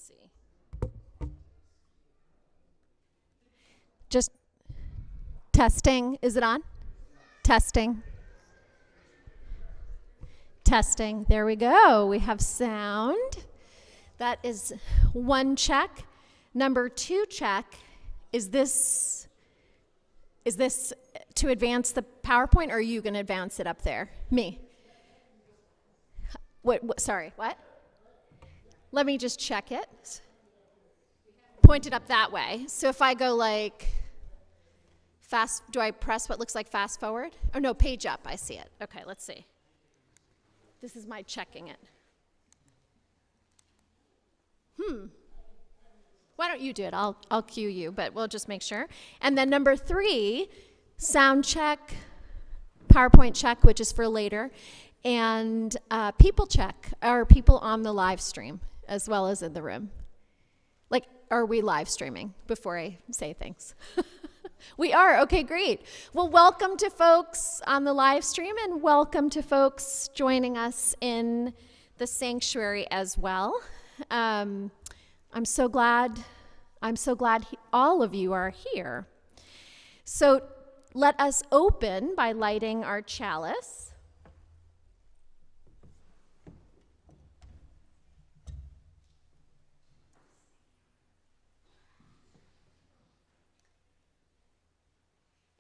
see. Just testing. Is it on? Testing. Testing. There we go. We have sound. That is one check. Number two check. Is this to advance the PowerPoint, or are you going to advance it up there? Me. What? Sorry, what? Let me just check it. Point it up that way. So if I go like fast, do I press what looks like fast forward? Oh no, page up, I see it. Okay, let's see. This is my checking it. Why don't you do it? I'll cue you, but we'll just make sure. And then number 3, sound check, PowerPoint check, which is for later, and people check. Are people on the live stream as well as in the room? Like, are we live streaming before I say things? We are. Okay, great. Well, welcome to folks on the live stream, and welcome to folks joining us in the sanctuary as well. I'm so glad all of you are here. So let us open by lighting our chalice.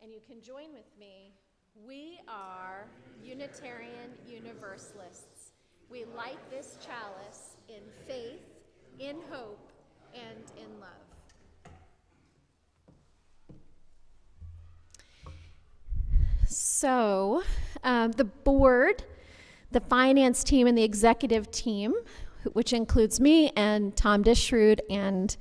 And you can join with me. We are Unitarian Universalists. We light this chalice in faith, in hope, and in love. So, the board, the finance team, and the executive team, which includes me and Tom Dishrud and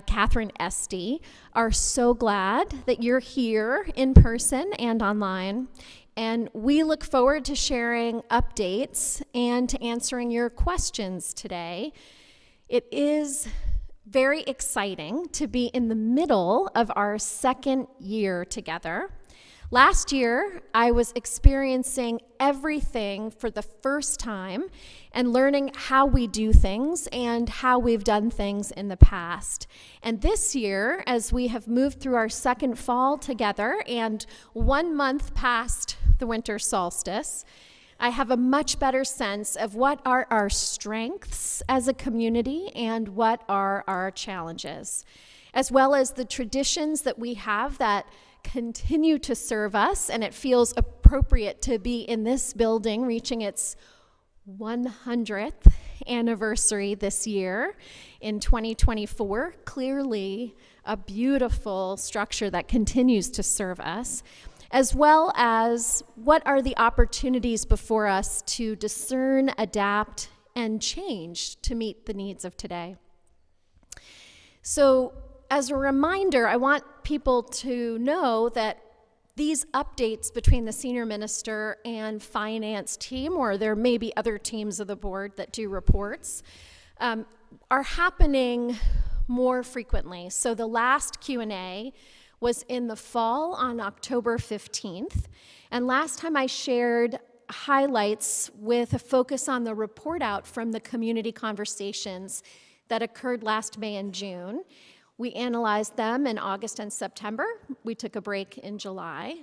Catherine Esty, are so glad that you're here in person and online. And we look forward to sharing updates and to answering your questions today. It is very exciting to be in the middle of our second year together. Last year, I was experiencing everything for the first time and learning how we do things and how we've done things in the past. And this year, as we have moved through our second fall together and 1 month past the winter solstice, I have a much better sense of what are our strengths as a community and what are our challenges, as well as the traditions that we have that continue to serve us, and it feels appropriate to be in this building reaching its 100th anniversary this year in 2024. Clearly a beautiful structure that continues to serve us, as well as what are the opportunities before us to discern, adapt, and change to meet the needs of today. So, as a reminder, I want people to know that these updates between the senior minister and finance team, or there may be other teams of the board that do reports, are happening more frequently. So the last Q&A was in the fall on October 15th. And last time I shared highlights with a focus on the report out from the community conversations that occurred last May and June. We analyzed them in August and September. We took a break in July.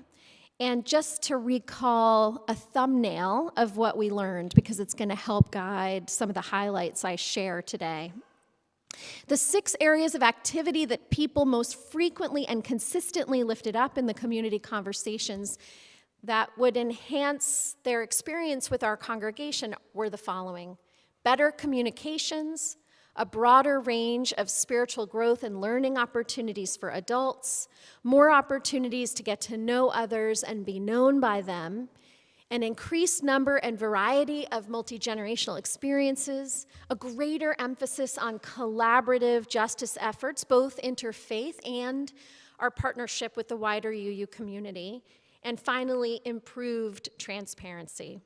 And just to recall a thumbnail of what we learned, because it's going to help guide some of the highlights I share today. The 6 areas of activity that people most frequently and consistently lifted up in the community conversations that would enhance their experience with our congregation were the following: better communications, a broader range of spiritual growth and learning opportunities for adults, more opportunities to get to know others and be known by them, an increased number and variety of multi-generational experiences, a greater emphasis on collaborative justice efforts, both interfaith and our partnership with the wider UU community, and finally, improved transparency.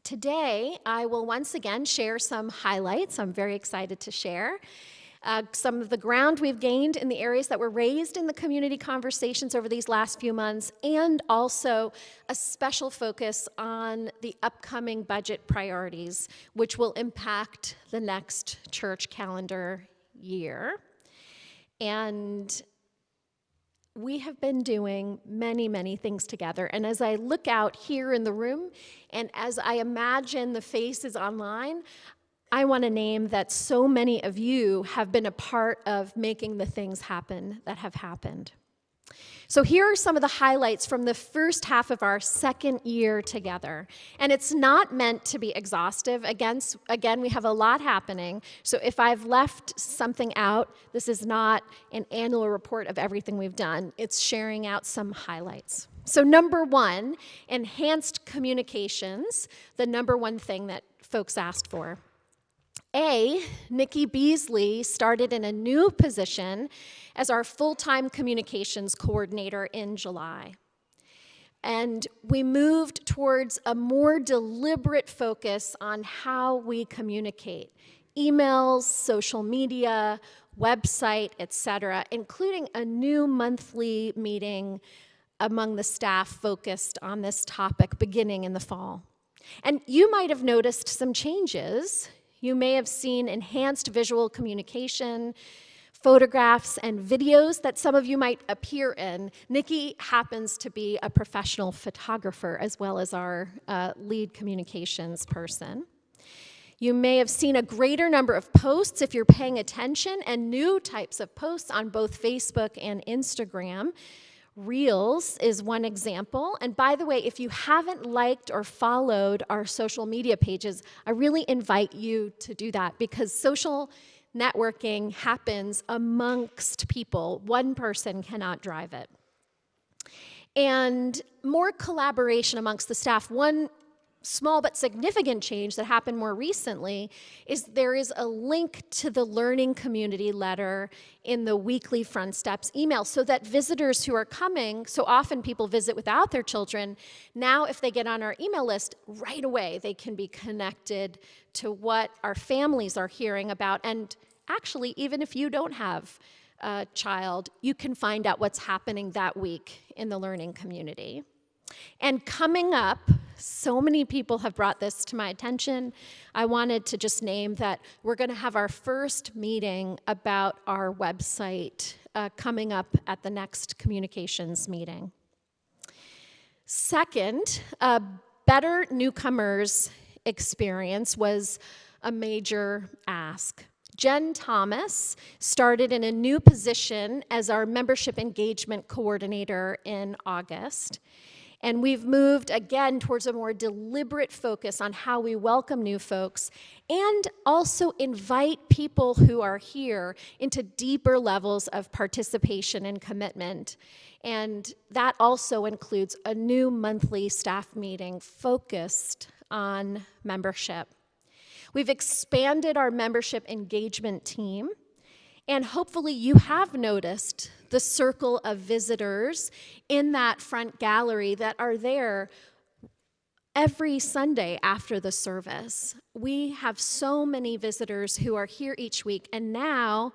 Today, I will once again share some highlights I'm very excited to share. some of the ground we've gained in the areas that were raised in the community conversations over these last few months, and also a special focus on the upcoming budget priorities, which will impact the next church calendar year. And we have been doing many, many things together. And as I look out here in the room, and as I imagine the faces online, I want to name that so many of you have been a part of making the things happen that have happened. So here are some of the highlights from the first half of our second year together. And it's not meant to be exhaustive. Again, we have a lot happening. So if I've left something out, this is not an annual report of everything we've done. It's sharing out some highlights. So number one, enhanced communications, the number one thing that folks asked for. Nikki Beasley started in a new position as our full-time communications coordinator in July. And we moved towards a more deliberate focus on how we communicate. Emails, social media, website, etc., including a new monthly meeting among the staff focused on this topic beginning in the fall. And you might have noticed some changes. You may have seen enhanced visual communication, photographs, and videos that some of you might appear in. Nikki happens to be a professional photographer as well as our lead communications person. You may have seen a greater number of posts if you're paying attention, and new types of posts on both Facebook and Instagram. Reels is one example. And by the way, if you haven't liked or followed our social media pages, I really invite you to do that, because social networking happens amongst people. One person cannot drive it. And more collaboration amongst the staff. One small but significant change that happened more recently is there is a link to the learning community letter in the weekly Front Steps email, so that visitors who are coming, so often people visit without their children, now if they get on our email list, right away they can be connected to what our families are hearing about. And actually, even if you don't have a child, you can find out what's happening that week in the learning community. And coming up, so many people have brought this to my attention. I wanted to just name that we're going to have our first meeting about our website coming up at the next communications meeting. Second, a better newcomers experience was a major ask. Jen Thomas started in a new position as our membership engagement coordinator in August. And we've moved, again, towards a more deliberate focus on how we welcome new folks and also invite people who are here into deeper levels of participation and commitment. And that also includes a new monthly staff meeting focused on membership. We've expanded our membership engagement team. And hopefully you have noticed the circle of visitors in that front gallery that are there every Sunday after the service. We have so many visitors who are here each week, and now,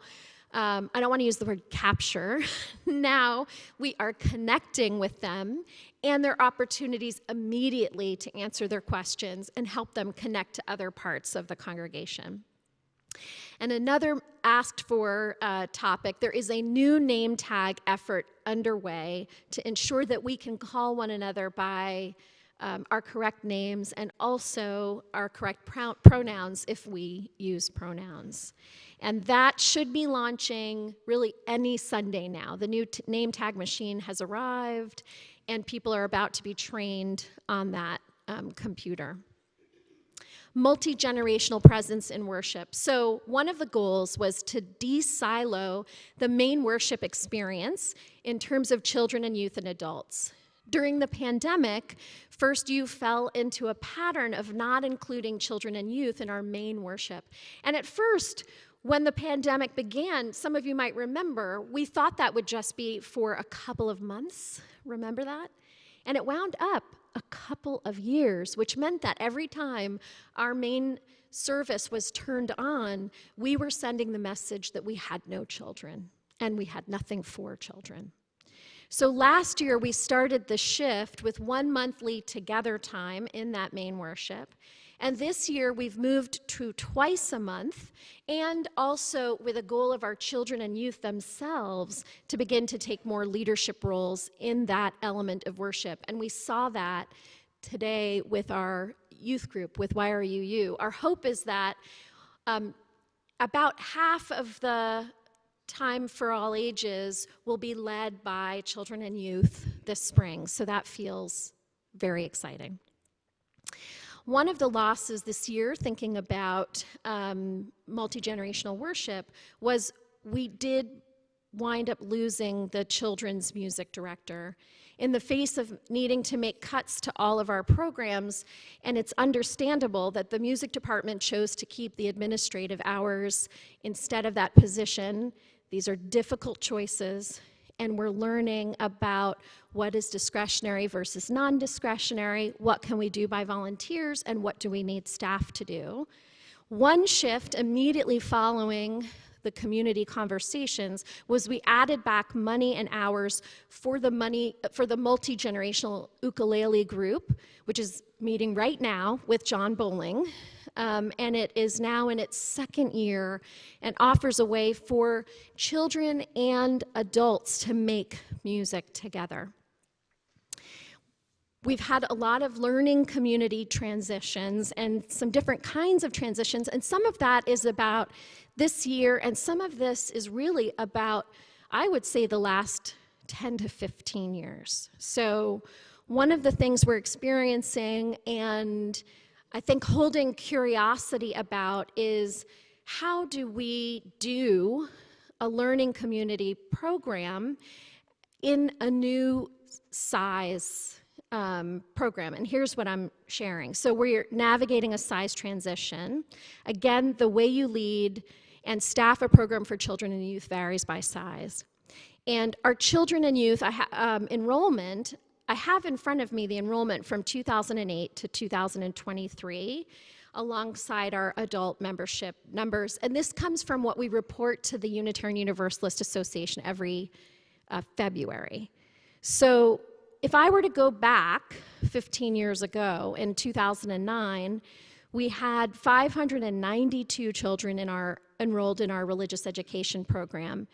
I don't want to use the word capture, now we are connecting with them and their opportunities immediately to answer their questions and help them connect to other parts of the congregation. And another asked for topic, there is a new name tag effort underway to ensure that we can call one another by our correct names and also our correct pronouns if we use pronouns. And that should be launching really any Sunday now. The new name tag machine has arrived, and people are about to be trained on that computer. Multi-generational presence in worship. So one of the goals was to de-silo the main worship experience in terms of children and youth and adults. During the pandemic, First You fell into a pattern of not including children and youth in our main worship. And at first, when the pandemic began, some of you might remember, we thought that would just be for a couple of months. Remember that? And it wound up a couple of years, which meant that every time our main service was turned on, we were sending the message that we had no children and we had nothing for children. So last year, we started the shift with 1 monthly together time in that main worship. And this year, we've moved to twice a month, and also with a goal of our children and youth themselves to begin to take more leadership roles in that element of worship. And we saw that today with our youth group, with YRUU. Our hope is that about half of the time for all ages will be led by children and youth this spring, so that feels very exciting. One of the losses this year, thinking about multi-generational worship, was we did wind up losing the children's music director in the face of needing to make cuts to all of our programs, and it's understandable that the music department chose to keep the administrative hours instead of that position. These are difficult choices, and we're learning about what is discretionary versus non-discretionary, what can we do by volunteers, and what do we need staff to do. One shift immediately following the community conversations was we added back money and hours for the multi-generational ukulele group, which is meeting right now with John Bowling. And it is now in its second year and offers a way for children and adults to make music together. We've had a lot of learning community transitions and some different kinds of transitions, and some of that is about this year, and some of this is really about, I would say, the last 10 to 15 years. So one of the things we're experiencing, and I think holding curiosity about, is how do we do a learning community program in a new size program? And here's what I'm sharing. So we're navigating a size transition. Again, the way you lead and staff a program for children and youth varies by size. And our children and youth enrollment, I have in front of me the enrollment from 2008 to 2023 alongside our adult membership numbers. And this comes from what we report to the Unitarian Universalist Association every February. So if I were to go back 15 years ago, in 2009, we had 592 children enrolled in our religious education program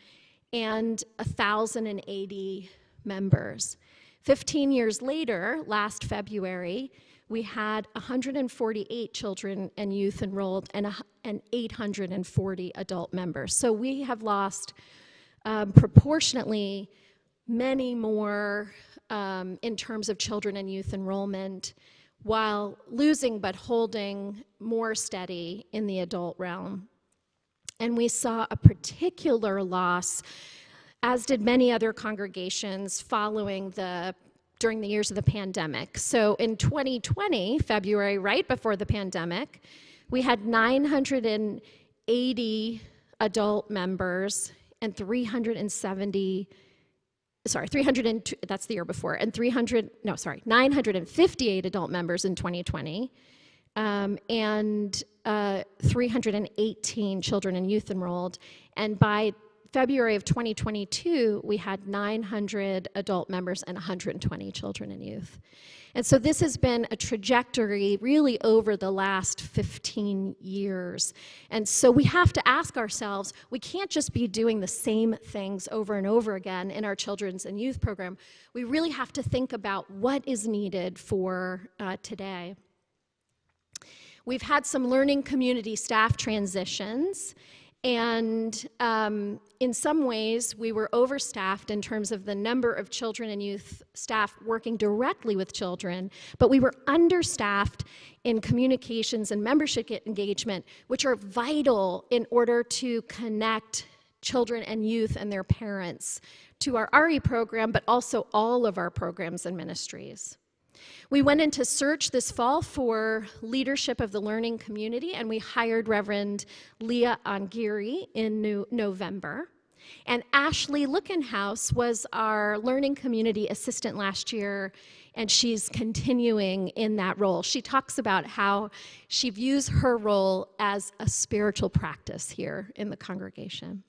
and 1,080 members. 15 years later, last February, we had 148 children and youth enrolled and 840 adult members. So we have lost proportionately many more in terms of children and youth enrollment, while losing but holding more steady in the adult realm. And we saw a particular loss, as did many other congregations during the years of the pandemic. So in 2020, February, right before the pandemic, we had 980 adult members and that's the year before, and 958 adult members in 2020, and 318 children and youth enrolled. And by February of 2022, we had 900 adult members and 120 children and youth. And so this has been a trajectory really over the last 15 years. And so we have to ask ourselves, we can't just be doing the same things over and over again in our children's and youth program. We really have to think about what is needed for today. We've had some learning community staff transitions. And in some ways, we were overstaffed in terms of the number of children and youth staff working directly with children, but we were understaffed in communications and membership engagement, which are vital in order to connect children and youth and their parents to our RE program, but also all of our programs and ministries. We went into search this fall for leadership of the learning community, and we hired Reverend Leah Angiri in November. And Ashley Lookenhouse was our learning community assistant last year, and she's continuing in that role. She talks about how she views her role as a spiritual practice here in the congregation.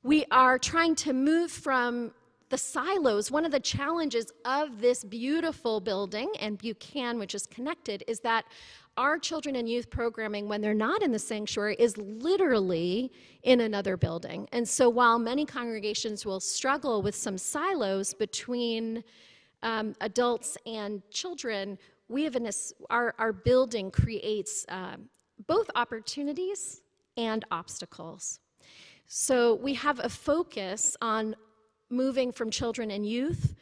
We are trying to move from the silos. One of the challenges of this beautiful building, and Buchanan, which is connected, is that our children and youth programming, when they're not in the sanctuary, is literally in another building. And so while many congregations will struggle with some silos between adults and children, our building creates both opportunities and obstacles. So we have a focus on moving from children and youth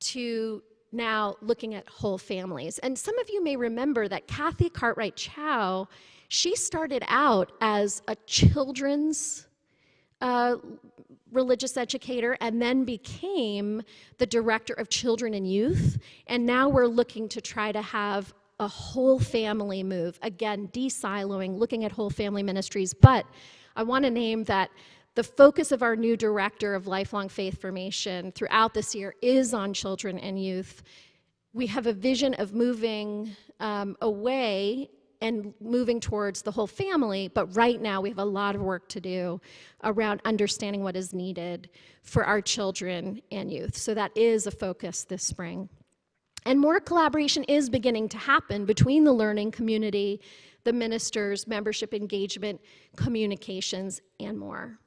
to now looking at whole families. And some of you may remember that Kathy Cartwright Chow, she started out as a children's religious educator and then became the director of children and youth. And now we're looking to try to have a whole family move. Again, de-siloing, looking at whole family ministries. But I want to name that the focus of our new director of lifelong faith formation throughout this year is on children and youth. We have a vision of moving away and moving towards the whole family, but right now we have a lot of work to do around understanding what is needed for our children and youth. So that is a focus this spring. And more collaboration is beginning to happen between the learning community, the ministers, membership engagement, communications, and more.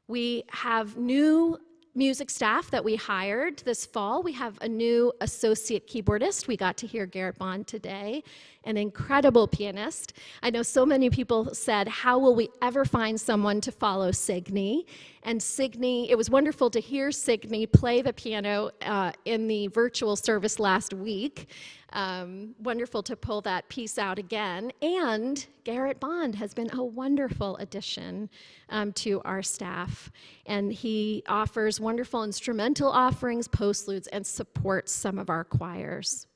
We have new music staff that we hired this fall. We have a new associate keyboardist. We got to hear Garrett Bond today, an incredible pianist. I know so many people said, how will we ever find someone to follow Signe? And Signe, it was wonderful to hear Signe play the piano in the virtual service last week. Wonderful to pull that piece out again. And Garrett Bond has been a wonderful addition to our staff. And he offers wonderful instrumental offerings, postludes, and supports some of our choirs.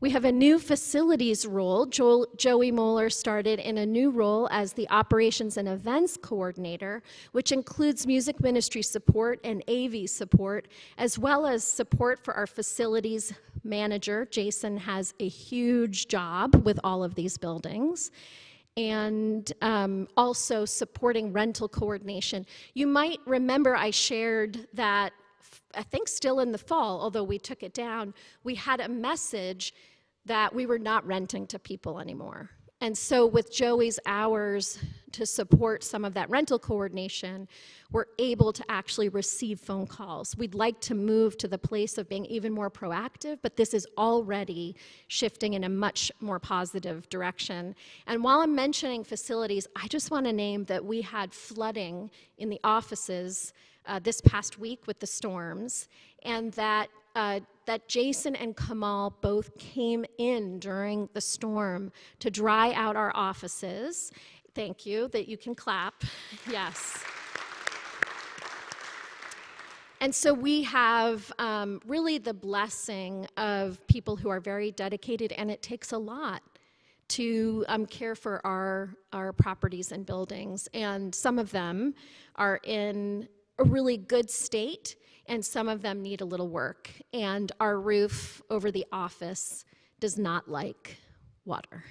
We have a new facilities role. Joey Moeller started in a new role as the operations and events coordinator, which includes music ministry support and AV support, as well as support for our facilities manager. Jason has a huge job with all of these buildings. And also supporting rental coordination. You might remember I shared that, I think still in the fall, although we took it down, we had a message that we were not renting to people anymore. And so with Joey's hours to support some of that rental coordination, we're able to actually receive phone calls. We'd like to move to the place of being even more proactive, but this is already shifting in a much more positive direction. And while I'm mentioning facilities, I just want to name that we had flooding in the offices this past week with the storms, and that Jason and Kamal both came in during the storm to dry out our offices. Thank you, that you can clap, yes. And so we have really the blessing of people who are very dedicated, and it takes a lot to care for our properties and buildings. And some of them are in a really good state, and some of them need a little work. And our roof over the office does not like water.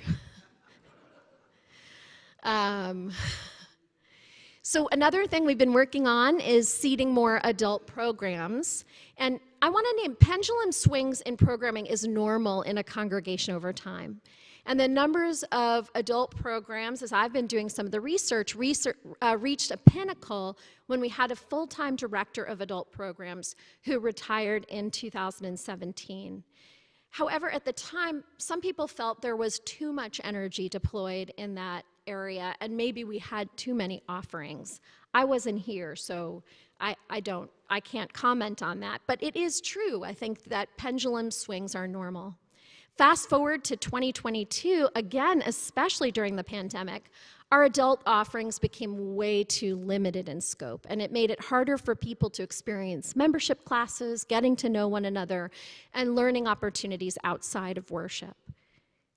So another thing we've been working on is seeding more adult programs. And I want to name pendulum swings in programming is normal in a congregation over time. And the numbers of adult programs, as I've been doing some of the research reached a pinnacle when we had a full-time director of adult programs who retired in 2017. However, at the time, some people felt there was too much energy deployed in that area, and maybe we had too many offerings. I wasn't here, so I can't comment on that. But it is true, I think, that pendulum swings are normal. Fast forward to 2022, again, especially during the pandemic, our adult offerings became way too limited in scope, and it made it harder for people to experience membership classes, getting to know one another, and learning opportunities outside of worship.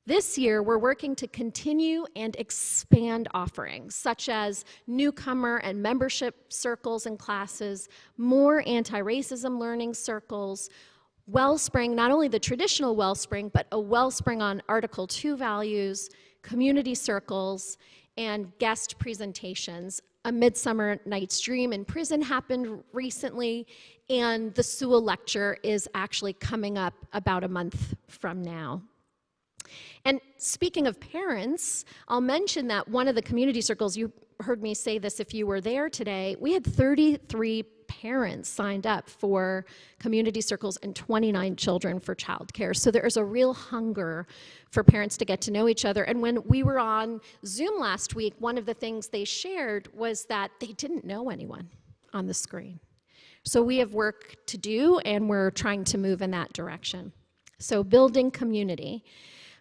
This year, we're working to continue and expand offerings, such as newcomer and membership circles and classes, more anti-racism learning circles, Wellspring, not only the traditional Wellspring, but a Wellspring on Article 2 values, community circles, and guest presentations. A Midsummer Night's Dream in Prison happened recently, and the Sewell Lecture is actually coming up about a month from now. And speaking of parents, I'll mention that one of the community circles, you heard me say this if you were there today, we had 33 parents signed up for community circles and 29 children for childcare. So there is a real hunger for parents to get to know each other. And when we were on Zoom last week, one of the things they shared was that they didn't know anyone on the screen. So we have work to do, and we're trying to move in that direction. So building community.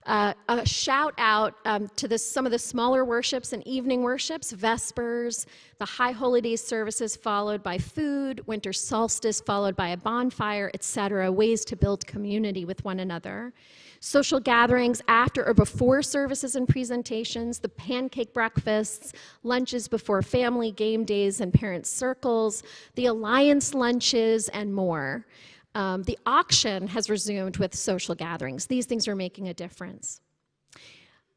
A shout out to some of the smaller worships and evening worships, Vespers, the High Holy Days services followed by food, winter solstice followed by a bonfire, etc., ways to build community with one another. Social gatherings after or before services and presentations, the pancake breakfasts, lunches before family game days and parent circles, the alliance lunches, and more. The auction has resumed with social gatherings. These things are making a difference.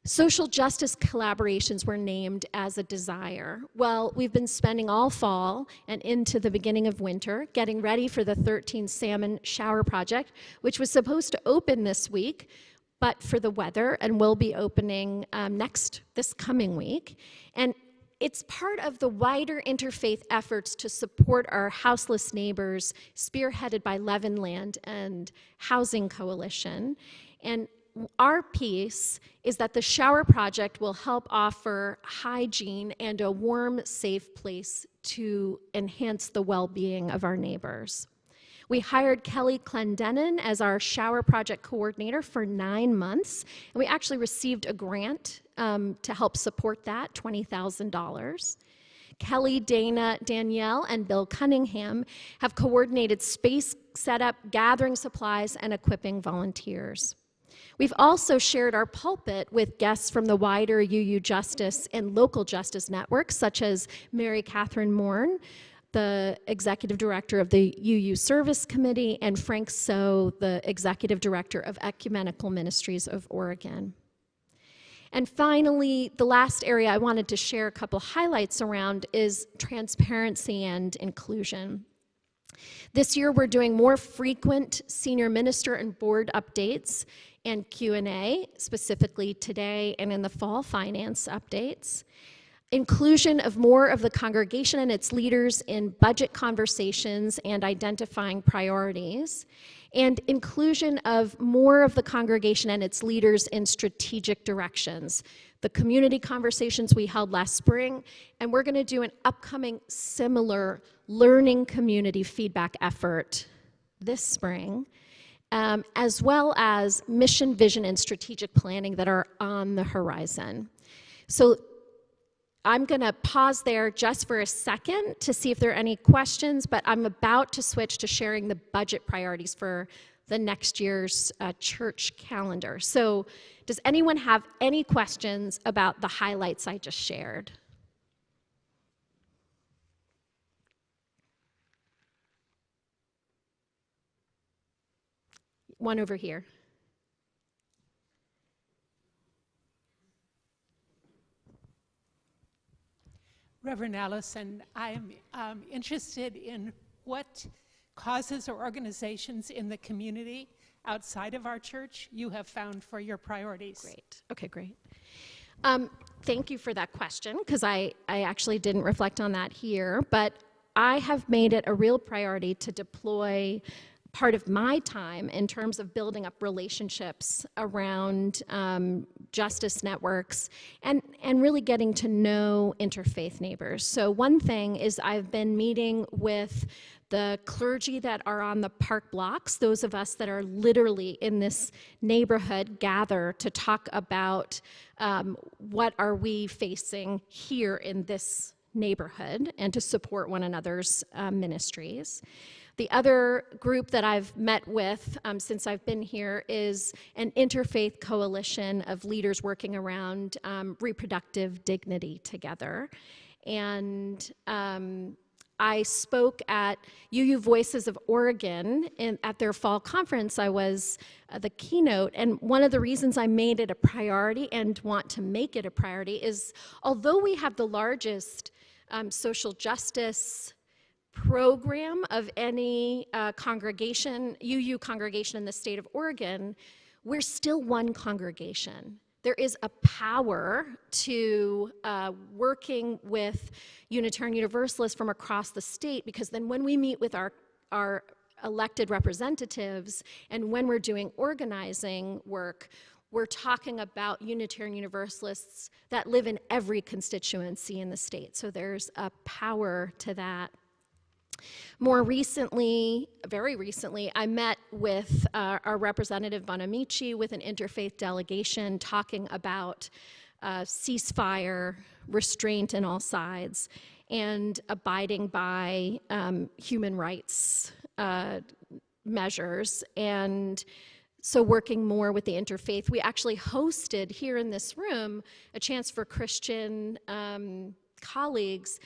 Social justice collaborations were named as a desire. Well, we've been spending all fall and into the beginning of winter getting ready for the 13 Salmon Shower Project, which was supposed to open this week, but for the weather, and will be opening this coming week. And it's part of the wider interfaith efforts to support our houseless neighbors, spearheaded by Levinland and Housing Coalition. And our piece is that the Shower Project will help offer hygiene and a warm, safe place to enhance the well-being of our neighbors. We hired Kelly Clendenin as our Shower Project coordinator for 9 months, and we actually received a grant to help support that, $20,000. Kelly, Dana, Danielle, and Bill Cunningham have coordinated space setup, gathering supplies, and equipping volunteers. We've also shared our pulpit with guests from the wider UU Justice and local justice networks, such as Mary Catherine Morn, the executive director of the UU Service Committee, and Frank So, the executive director of Ecumenical Ministries of Oregon. And finally, the last area I wanted to share a couple highlights around is transparency and inclusion. This year, we're doing more frequent senior minister and board updates and Q&A, specifically today and in the fall, finance updates. Inclusion of more of the congregation and its leaders in budget conversations and identifying priorities, and inclusion of more of the congregation and its leaders in strategic directions. The community conversations we held last spring, and we're going to do an upcoming similar learning community feedback effort this spring, as well as mission, vision, and strategic planning that are on the horizon. So I'm going to pause there just for a second to see if there are any questions, but I'm about to switch to sharing the budget priorities for the next year's church calendar. So does anyone have any questions about the highlights I just shared? One over here. Reverend Alison, I am interested in what causes or organizations in the community outside of our church you have found for your priorities. Great. Okay, great. Thank you for that question, because I actually didn't reflect on that here, but I have made it a real priority to deploy part of my time in terms of building up relationships around justice networks and really getting to know interfaith neighbors. So one thing is I've been meeting with the clergy that are on the park blocks, those of us that are literally in this neighborhood gather to talk about what are we facing here in this neighborhood and to support one another's ministries. The other group that I've met with since I've been here is an interfaith coalition of leaders working around reproductive dignity together. And I spoke at UU Voices of Oregon at their fall conference. I was the keynote, and one of the reasons I made it a priority and want to make it a priority is, although we have the largest social justice program of any congregation, UU congregation in the state of Oregon, we're still one congregation. There is a power to working with Unitarian Universalists from across the state, because then when we meet with our elected representatives and when we're doing organizing work, we're talking about Unitarian Universalists that live in every constituency in the state. So there's a power to that. More recently, very recently, I met with our Representative Bonamici with an interfaith delegation talking about ceasefire, restraint on all sides, and abiding by human rights measures. And so working more with the interfaith. We actually hosted here in this room a chance for Christian colleagues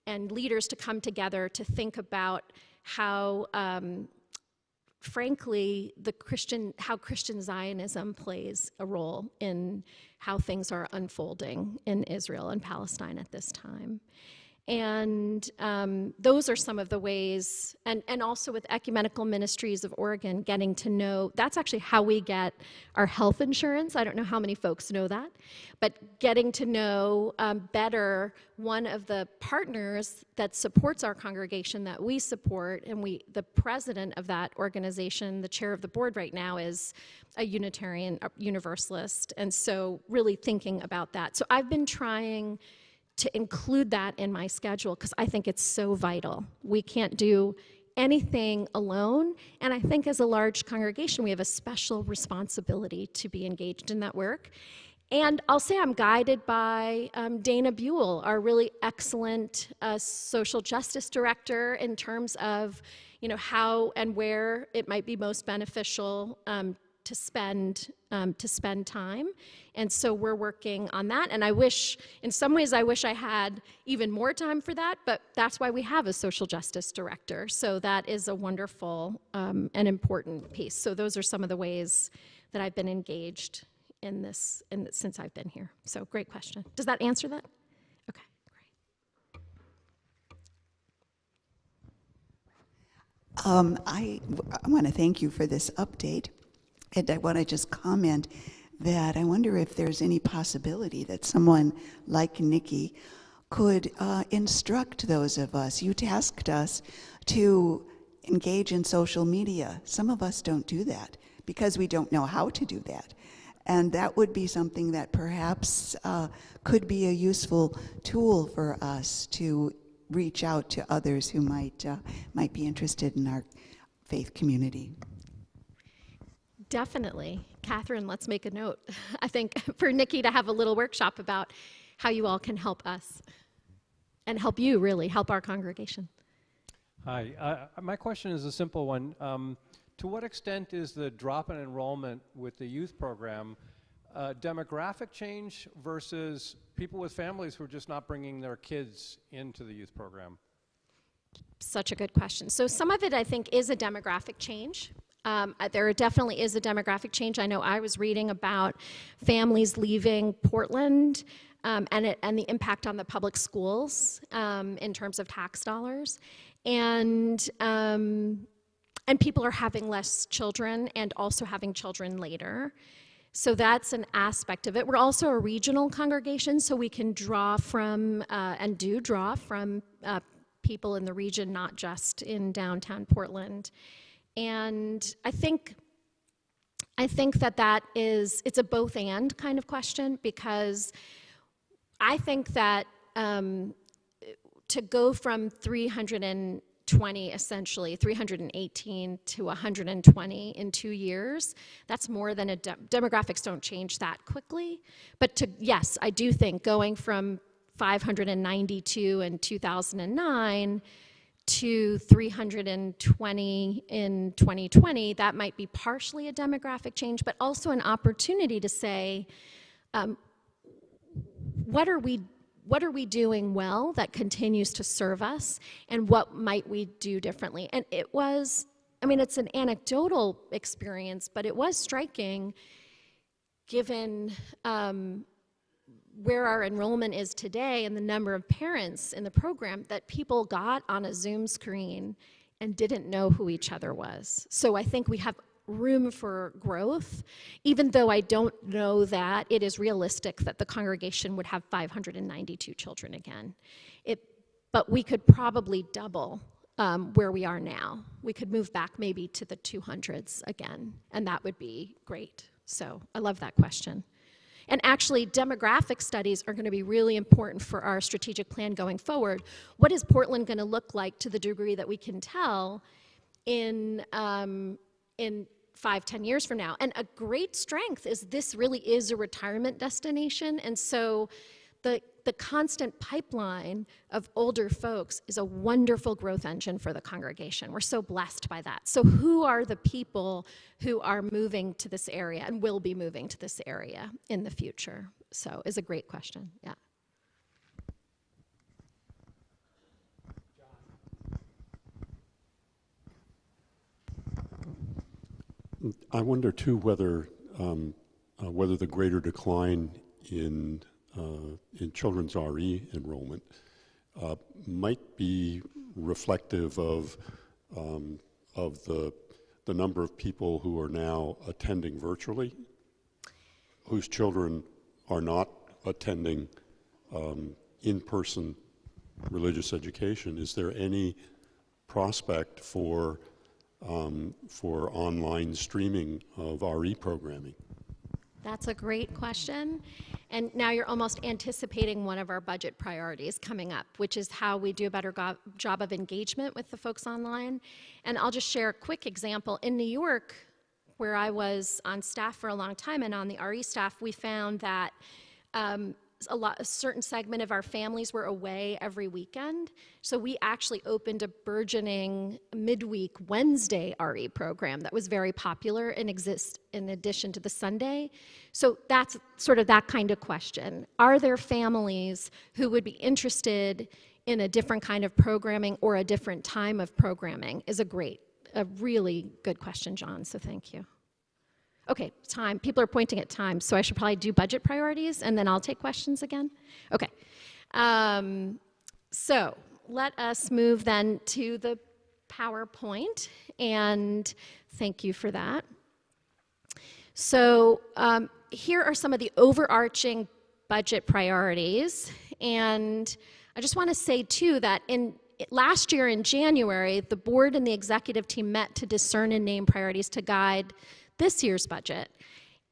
and leaders to come together to think about how, frankly, how Christian Zionism plays a role in how things are unfolding in Israel and Palestine at this time. And those are some of the ways, and also with Ecumenical Ministries of Oregon, getting to know, that's actually how we get our health insurance. I don't know how many folks know that, but getting to know better one of the partners that supports our congregation that we support, and the president of that organization, the chair of the board right now, is a Unitarian Universalist, and so really thinking about that. So I've been trying to include that in my schedule because I think it's so vital. We can't do anything alone, and I think as a large congregation, we have a special responsibility to be engaged in that work. And I'll say I'm guided by Dana Buell, our really excellent social justice director, in terms of, how and where it might be most beneficial to spend time. And so we're working on that. And in some ways, I wish I had even more time for that, but that's why we have a social justice director. So that is a wonderful and important piece. So those are some of the ways that I've been engaged in this since I've been here. So great question. Does that answer that? Okay, great. I want to thank you for this update. And I want to just comment that I wonder if there's any possibility that someone like Nikki could instruct those of us. You tasked us to engage in social media. Some of us don't do that because we don't know how to do that. And that would be something that perhaps could be a useful tool for us to reach out to others who might be interested in our faith community. Definitely. Catherine, let's make a note. I think for Nikki to have a little workshop about how you all can help us and help you, really, help our congregation. Hi. My question is a simple one. To what extent is the drop in enrollment with the youth program demographic change versus people with families who are just not bringing their kids into the youth program? Such a good question. So some of it, I think, is a demographic change. There definitely is a demographic change. I know I was reading about families leaving Portland and the impact on the public schools in terms of tax dollars. And people are having less children and also having children later. So that's an aspect of it. We're also a regional congregation, so we can draw from, and do draw from, people in the region, not just in downtown Portland. And I think that it's a both and kind of question, because I think that to go from 318 to 120 in 2 years, that's more than demographics don't change that quickly. But yes, I do think going from 592 in 2009 to 320 in 2020, that might be partially a demographic change, but also an opportunity to say, what are we doing well that continues to serve us, and what might we do differently? And it was, I mean, it's an anecdotal experience, but it was striking given where our enrollment is today and the number of parents in the program, that people got on a Zoom screen and didn't know who each other was. So I think we have room for growth, even though I don't know that it is realistic that the congregation would have 592 children again. But we could probably double where we are now. We could move back maybe to the 200s again, and that would be great. So I love that question. And actually, demographic studies are going to be really important for our strategic plan going forward. What is Portland going to look like, to the degree that we can tell, in 5-10 years from now? And a great strength is this really is a retirement destination, and so the constant pipeline of older folks is a wonderful growth engine for the congregation. We're so blessed by that. So who are the people who are moving to this area and will be moving to this area in the future? So is a great question, yeah. I wonder too whether the greater decline in children's RE enrollment might be reflective of the number of people who are now attending virtually, whose children are not attending in-person religious education. Is there any prospect for online streaming of RE programming? That's a great question. And now you're almost anticipating one of our budget priorities coming up, which is how we do a better job of engagement with the folks online. And I'll just share a quick example. In New York, where I was on staff for a long time and on the RE staff, we found that a certain segment of our families were away every weekend. So we actually opened a burgeoning midweek Wednesday RE program that was very popular and exists in addition to the Sunday. So that's sort of that kind of question. Are there families who would be interested in a different kind of programming or a different time of programming? Is a really good question, John, so thank you. Okay, time. People are pointing at time, so I should probably do budget priorities, and then I'll take questions again. Okay. So let us move then to the PowerPoint, and thank you for that. So here are some of the overarching budget priorities, and I just want to say, too, that last year in January, the board and the executive team met to discern and name priorities to guide this year's budget.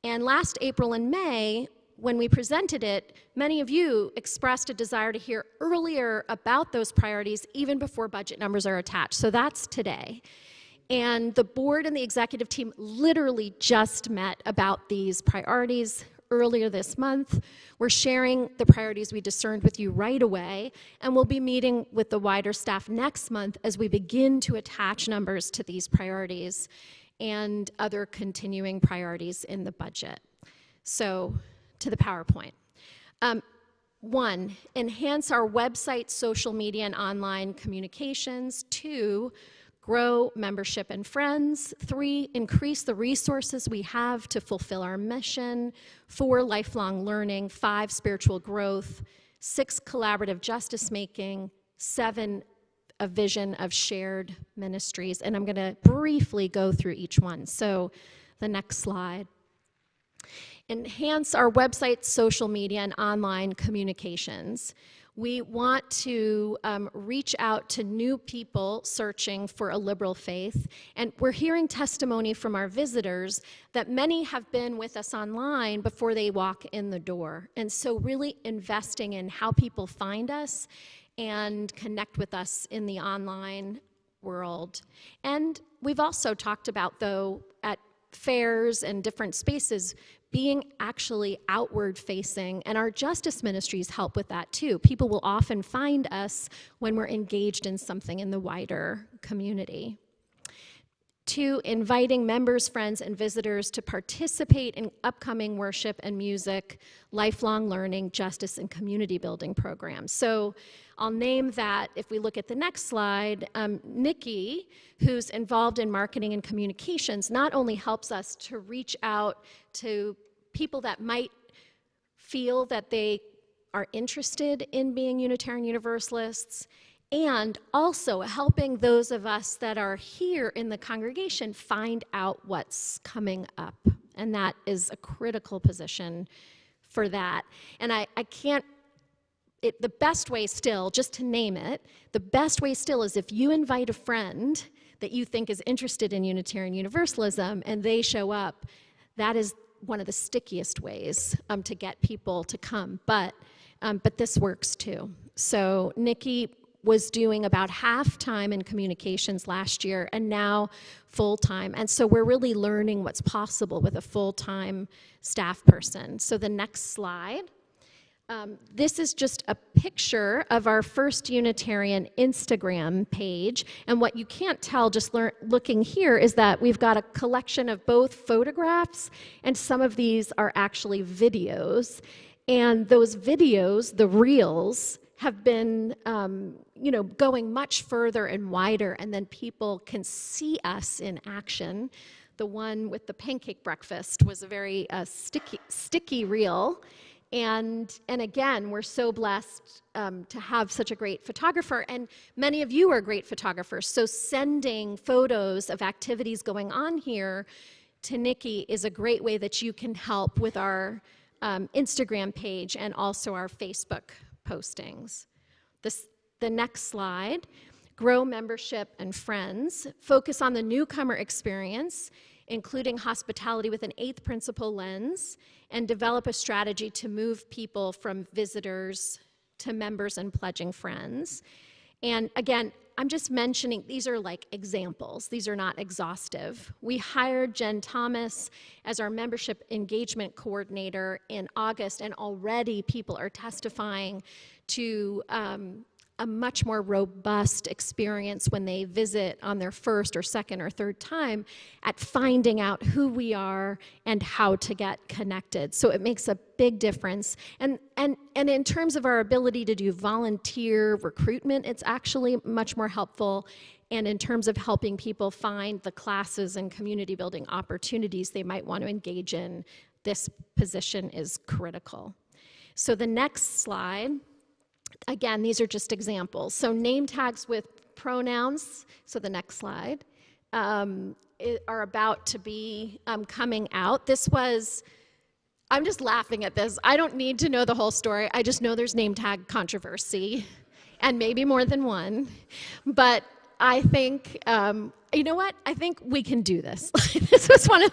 And last April and May, when we presented it, many of you expressed a desire to hear earlier about those priorities, even before budget numbers are attached. So that's today. And the board and the executive team literally just met about these priorities earlier this month. We're sharing the priorities we discerned with you right away, and we'll be meeting with the wider staff next month as we begin to attach numbers to these priorities and other continuing priorities in the budget. So, to the PowerPoint. 1, enhance our website, social media, and online communications. 2, grow membership and friends. 3, increase the resources we have to fulfill our mission. 4, lifelong learning. 5, spiritual growth. 6, collaborative justice making. 7, a vision of shared ministries. And I'm going to briefly go through each one. So the next slide. Enhance our website, social media, and online communications. We want to reach out to new people searching for a liberal faith. And we're hearing testimony from our visitors that many have been with us online before they walk in the door. And so really investing in how people find us and connect with us in the online world. And we've also talked about, though, at fairs and different spaces, being actually outward facing, and our justice ministries help with that too. People will often find us when we're engaged in something in the wider community. 2, inviting members, friends, and visitors to participate in upcoming worship and music, lifelong learning, justice, and community building programs. So I'll name that, if we look at the next slide, Nikki, who's involved in marketing and communications, not only helps us to reach out to people that might feel that they are interested in being Unitarian Universalists, and also helping those of us that are here in the congregation find out what's coming up. And that is a critical position for that. And I can't, the best way still, just to name it, the best way still is if you invite a friend that you think is interested in Unitarian Universalism and they show up, that is one of the stickiest ways to get people to come. But this works too. So Nikki was doing about half-time in communications last year and now full-time. And so we're really learning what's possible with a full-time staff person. So the next slide. This is just a picture of our First Unitarian Instagram page. And what you can't tell just looking here is that we've got a collection of both photographs, and some of these are actually videos. And those videos, the reels, have been going much further and wider, and then people can see us in action. The one with the pancake breakfast was a very sticky reel. And again, we're so blessed to have such a great photographer, and many of you are great photographers. So sending photos of activities going on here to Nikki is a great way that you can help with our Instagram page and also our Facebook postings. The next slide, grow membership and friends, focus on the newcomer experience, including hospitality with an 8th principle lens, and develop a strategy to move people from visitors to members and pledging friends. And again, I'm just mentioning, these are like examples. These are not exhaustive. We hired Jen Thomas as our membership engagement coordinator in August, and already people are testifying to a much more robust experience when they visit on their first or second or third time at finding out who we are and how to get connected. So it makes a big difference. And in terms of our ability to do volunteer recruitment, it's actually much more helpful. And in terms of helping people find the classes and community building opportunities they might want to engage in, this position is critical. So the next slide. Again, these are just examples. So name tags with pronouns, so the next slide, are about to be coming out. I'm just laughing at this. I don't need to know the whole story. I just know there's name tag controversy, and maybe more than one. But I think, you know what? I think we can do this. This was one of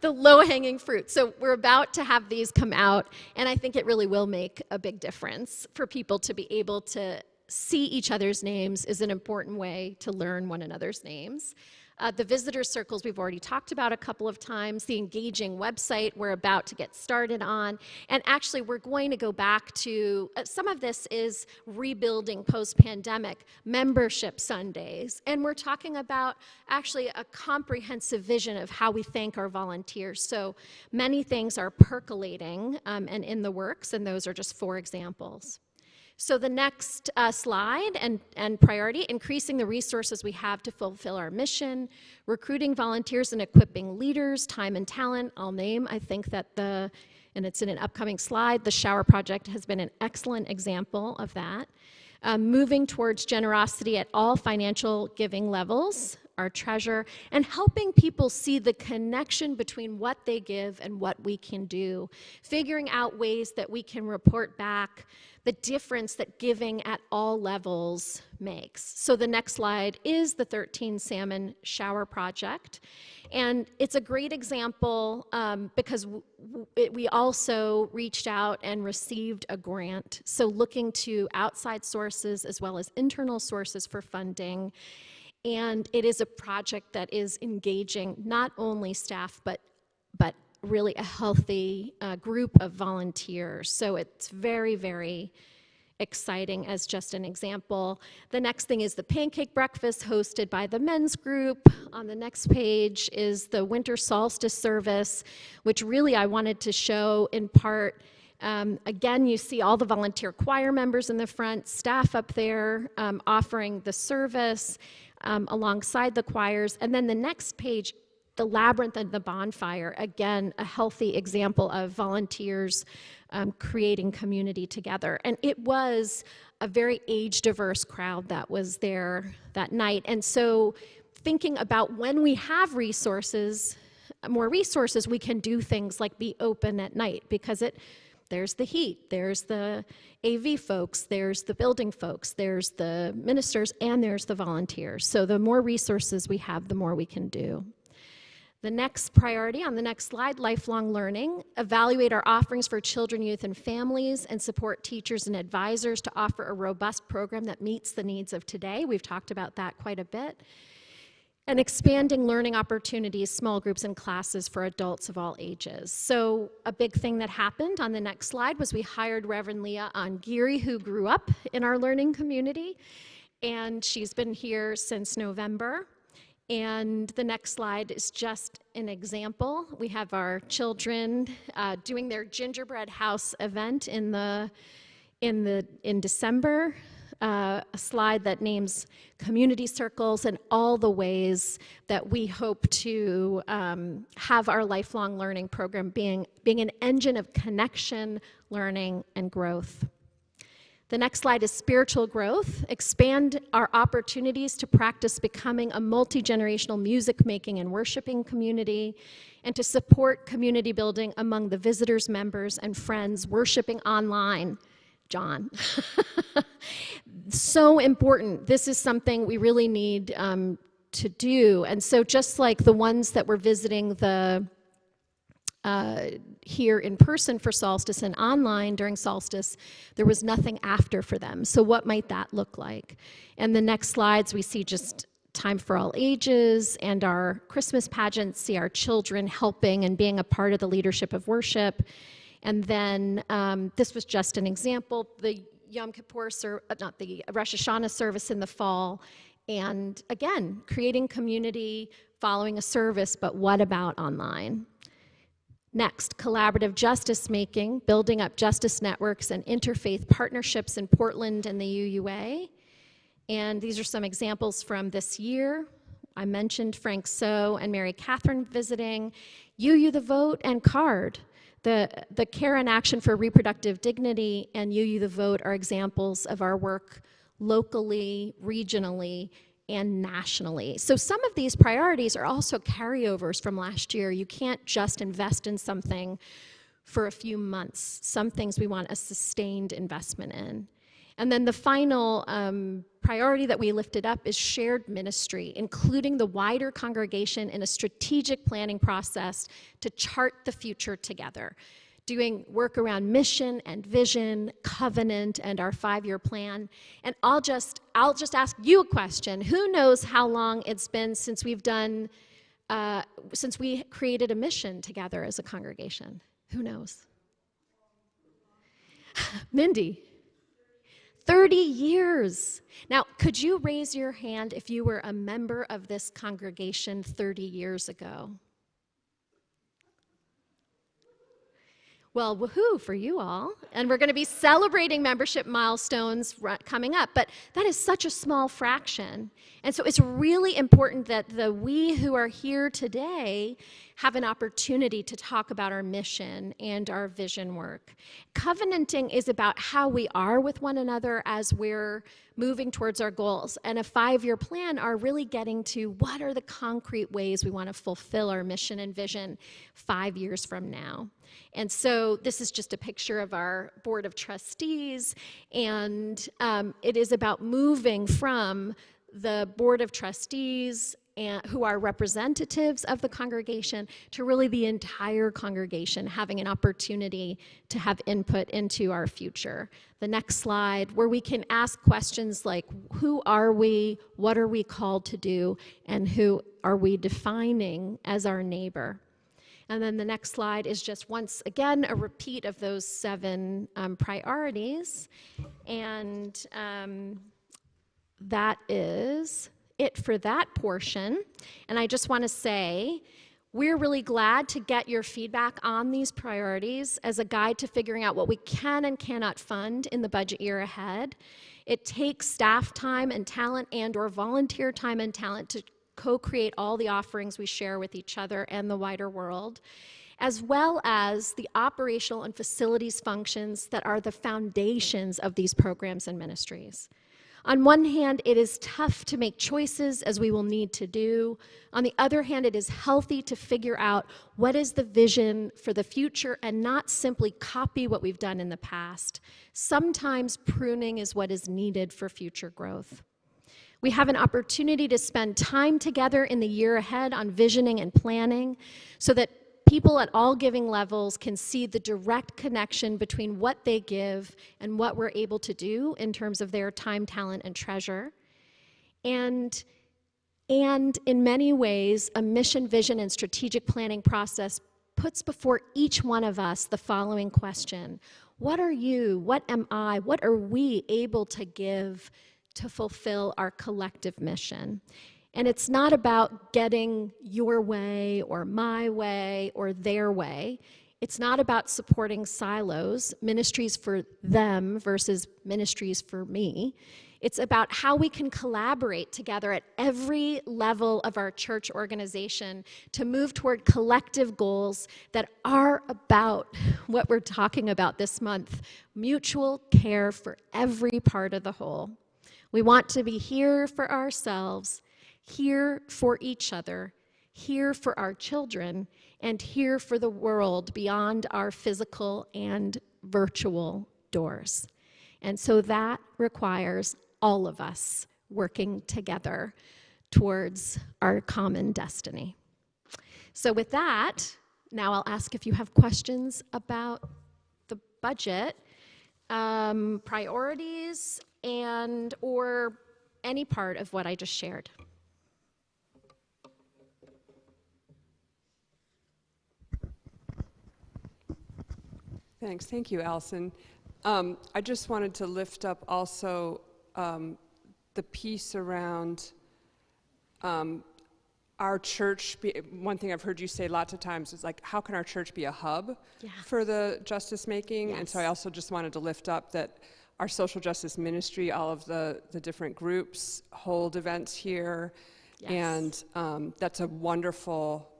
the low-hanging fruit. So we're about to have these come out, and I think it really will make a big difference for people to be able to see each other's names is an important way to learn one another's names. The visitor circles we've already talked about a couple of times, the engaging website we're about to get started on, and actually we're going to go back to, some of this is rebuilding post-pandemic, membership Sundays, and we're talking about actually a comprehensive vision of how we thank our volunteers. So many things are percolating and in the works, and those are just 4 examples. So the next slide and priority, increasing the resources we have to fulfill our mission, recruiting volunteers and equipping leaders, time and talent. I'll name, I think that and it's in an upcoming slide, the Shower Project has been an excellent example of that. Moving towards generosity at all financial giving levels, our treasure, and helping people see the connection between what they give and what we can do, figuring out ways that we can report back the difference that giving at all levels makes. So the next slide is the 13 Salmon Shower Project. And it's a great example because we also reached out and received a grant. So looking to outside sources as well as internal sources for funding. And it is a project that is engaging not only staff, but really a healthy group of volunteers. So it's very, very exciting as just an example. The next thing is the pancake breakfast hosted by the men's group. On the next page is the winter solstice service, which really I wanted to show in part. Again, you see all the volunteer choir members in the front, staff up there offering the service alongside the choirs. And then the next page, the labyrinth and the bonfire, again, a healthy example of volunteers creating community together. And it was a very age-diverse crowd that was there that night. And so thinking about when we have resources, more resources, we can do things like be open at night, because there's the heat, there's the AV folks, there's the building folks, there's the ministers, and there's the volunteers. So the more resources we have, the more we can do. The next priority on the next slide, lifelong learning. Evaluate our offerings for children, youth, and families, and support teachers and advisors to offer a robust program that meets the needs of today. We've talked about that quite a bit. And expanding learning opportunities, small groups, and classes for adults of all ages. So a big thing that happened on the next slide was we hired Reverend Leah Ongiri, who grew up in our learning community, and she's been here since November. And the next slide is just an example. We have our children doing their gingerbread house event in December. A slide that names community circles and all the ways that we hope to have our lifelong learning program being an engine of connection, learning, and growth. The next slide is spiritual growth. Expand our opportunities to practice becoming a multi-generational music making and worshiping community, and to support community building among the visitors, members, and friends worshiping online. John. So important. This is something we really need to do. And so just like the ones that were visiting the here in person for Solstice and online during Solstice, there was nothing after for them. So what might that look like? And the next slides, we see just time for all ages, and our Christmas pageants see our children helping and being a part of the leadership of worship. And then this was just an example, the Yom Kippur, not the Rosh Hashanah service in the fall. And again, creating community, following a service, but what about online? Next, collaborative justice making, building up justice networks and interfaith partnerships in Portland and the UUA. And these are some examples from this year. I mentioned Frank So and Mary Catherine visiting, UU the Vote and CARD. The Care and Action for Reproductive Dignity and UU the Vote are examples of our work locally, regionally, and nationally. So some of these priorities are also carryovers from last year. You can't just invest in something for a few months. Some things we want a sustained investment in. And then the final priority that we lifted up is shared ministry, including the wider congregation in a strategic planning process to chart the future together, doing work around mission and vision, covenant, and our 5-year plan. And I'll just ask you a question. Who knows how long it's been since we've done, since we created a mission together as a congregation? Who knows? Mindy. 30 years. Now, could you raise your hand if you were a member of this congregation 30 years ago? Well, woohoo for you all. And we're going to be celebrating membership milestones coming up, but that is such a small fraction. And so it's really important that we who are here today have an opportunity to talk about our mission and our vision work. Covenanting is about how we are with one another as we're moving towards our goals. And a 5-year plan are really getting to what are the concrete ways we want to fulfill our mission and vision 5 years from now. And so this is just a picture of our board of trustees, and it is about moving from the board of trustees and who are representatives of the congregation to really the entire congregation having an opportunity to have input into our future. The next slide, where we can ask questions like, who are we, what are we called to do, and who are we defining as our neighbor? And then the next slide is just once again a repeat of those 7 priorities. And that is it for that portion. And I just want to say, we're really glad to get your feedback on these priorities as a guide to figuring out what we can and cannot fund in the budget year ahead. It takes staff time and talent and/or volunteer time and talent to co-create all the offerings we share with each other and the wider world, as well as the operational and facilities functions that are the foundations of these programs and ministries. On one hand, it is tough to make choices, as we will need to do. On the other hand, it is healthy to figure out what is the vision for the future and not simply copy what we've done in the past. Sometimes pruning is what is needed for future growth. We have an opportunity to spend time together in the year ahead on visioning and planning so that people at all giving levels can see the direct connection between what they give and what we're able to do in terms of their time, talent, and treasure. And in many ways, a mission, vision, and strategic planning process puts before each one of us the following question: what are you, what am I, what are we able to give to fulfill our collective mission? And it's not about getting your way or my way or their way. It's not about supporting silos, ministries for them versus ministries for me. It's about how we can collaborate together at every level of our church organization to move toward collective goals that are about what we're talking about this month: mutual care for every part of the whole. We want to be here for ourselves, here for each other, here for our children, and here for the world beyond our physical and virtual doors. And so that requires all of us working together towards our common destiny. So with that, now I'll ask if you have questions about the budget, priorities, and or any part of what I just shared. Thanks. Thank you, Alison. I just wanted to lift up also the piece around our church. One thing I've heard you say lots of times is like, how can our church be a hub for the justice making? Yes. And so I also just wanted to lift up that our social justice ministry, all of the different groups hold events here. Yes. And that's a wonderful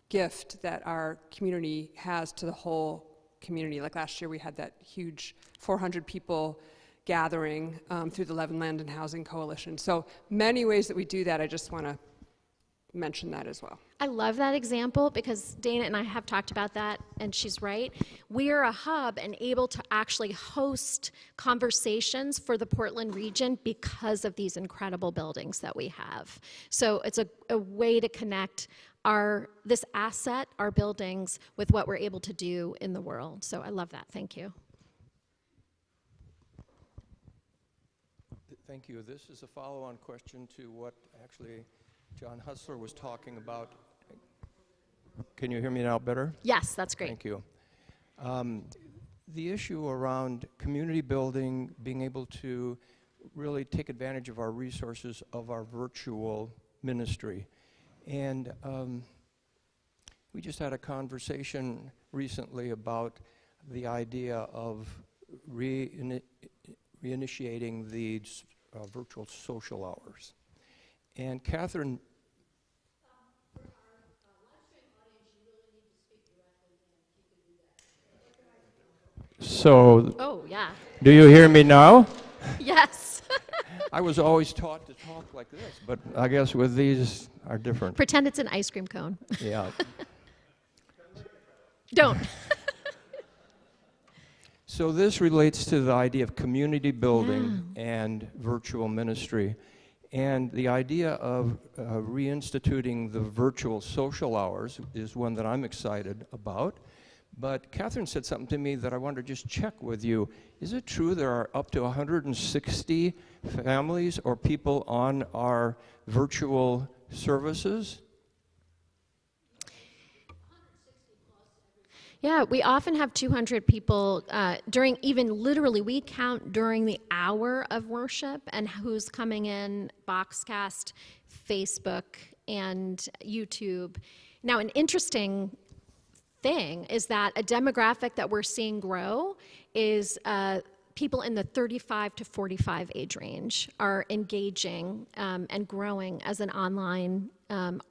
gift that our community has to the whole community. Like last year we had that huge 400 people gathering through the Levin Land and Housing Coalition. So many ways that we do that. I just want to mention that as well. I love that example because Dana and I have talked about that, and she's right. We are a hub and able to actually host conversations for the Portland region because of these incredible buildings that we have. So it's a way to connect this asset, our buildings, with what we're able to do in the world. So I love that. Thank you. Thank you. This is a follow-on question to what actually John Hussler was talking about. Can you hear me now better? Yes, that's great. Thank you. The issue around community building, being able to really take advantage of our resources of our virtual ministry. And we just had a conversation recently about the idea of reinitiating these virtual social hours. And Catherine, so, oh, yeah. Do you hear me now? Yes. I was always taught to talk like this, but I guess with these are different. Pretend it's an ice cream cone. Yeah. Don't. So this relates to the idea of community building and virtual ministry. And the idea of reinstituting the virtual social hours is one that I'm excited about. But Catherine said something to me that I wanted to just check with you. Is it true there are up to 160 families or people on our virtual services? Yeah, we often have 200 people during, even literally, we count during the hour of worship and who's coming in, Boxcast, Facebook, and YouTube. Now, an interesting thing is that a demographic that we're seeing grow is people in the 35 to 45 age range are engaging and growing as an online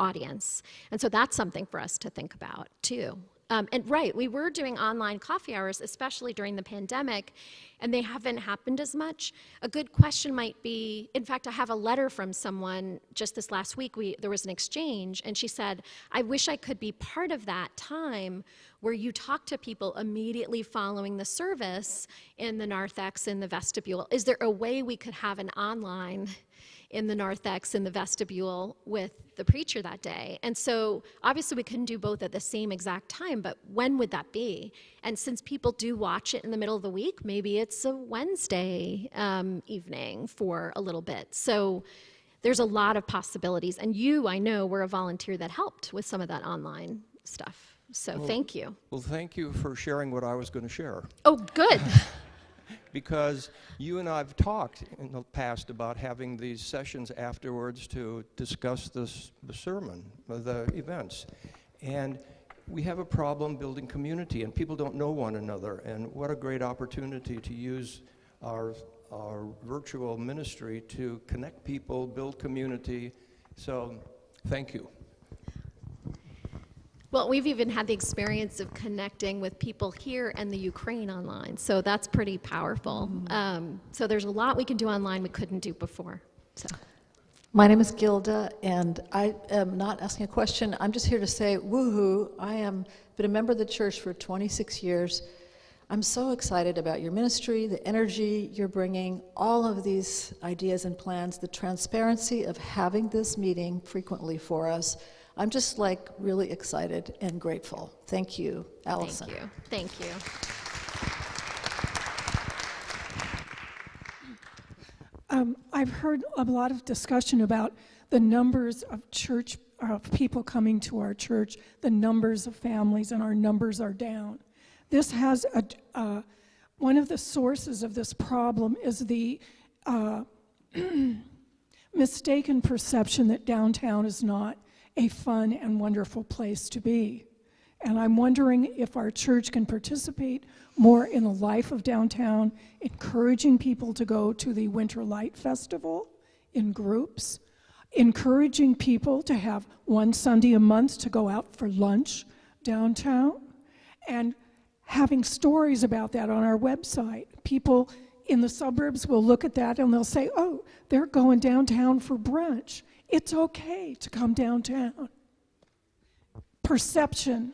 audience. And so that's something for us to think about, too. And right, we were doing online coffee hours, especially during the pandemic, and they haven't happened as much. A good question might be, in fact, I have a letter from someone just this last week. There was an exchange, and she said, I wish I could be part of that time where you talk to people immediately following the service in the narthex, in the vestibule. Is there a way we could have an online in the narthex, in the vestibule with the preacher that day? And so obviously we couldn't do both at the same exact time, but when would that be? And since people do watch it in the middle of the week, maybe it's a Wednesday evening for a little bit. So there's a lot of possibilities. And you, I know, were a volunteer that helped with some of that online stuff. So thank you. Well, thank you for sharing what I was going to share. Oh, good. Because you and I have talked in the past about having these sessions afterwards to discuss the sermon, the events. And we have a problem building community, and people don't know one another. And what a great opportunity to use our virtual ministry to connect people, build community. So thank you. Well, we've even had the experience of connecting with people here and the Ukraine online, so that's pretty powerful. So there's a lot we can do online we couldn't do before. So. My name is Gilda, and I am not asking a question. I'm just here to say, woohoo! I am been a member of the church for 26 years. I'm so excited about your ministry, the energy you're bringing, all of these ideas and plans, the transparency of having this meeting frequently for us. I'm just like really excited and grateful. Thank you, Alison. Thank you. Thank you. I've heard a lot of discussion about the numbers of people coming to our church, the numbers of families, and our numbers are down. This has one of the sources of this problem is the mistaken perception that downtown is not a fun and wonderful place to be. And I'm wondering if our church can participate more in the life of downtown, encouraging people to go to the Winter Light Festival in groups, encouraging people to have one Sunday a month to go out for lunch downtown, and having stories about that on our website. People in the suburbs will look at that and they'll say, oh, they're going downtown for brunch. It's okay to come downtown. Perception.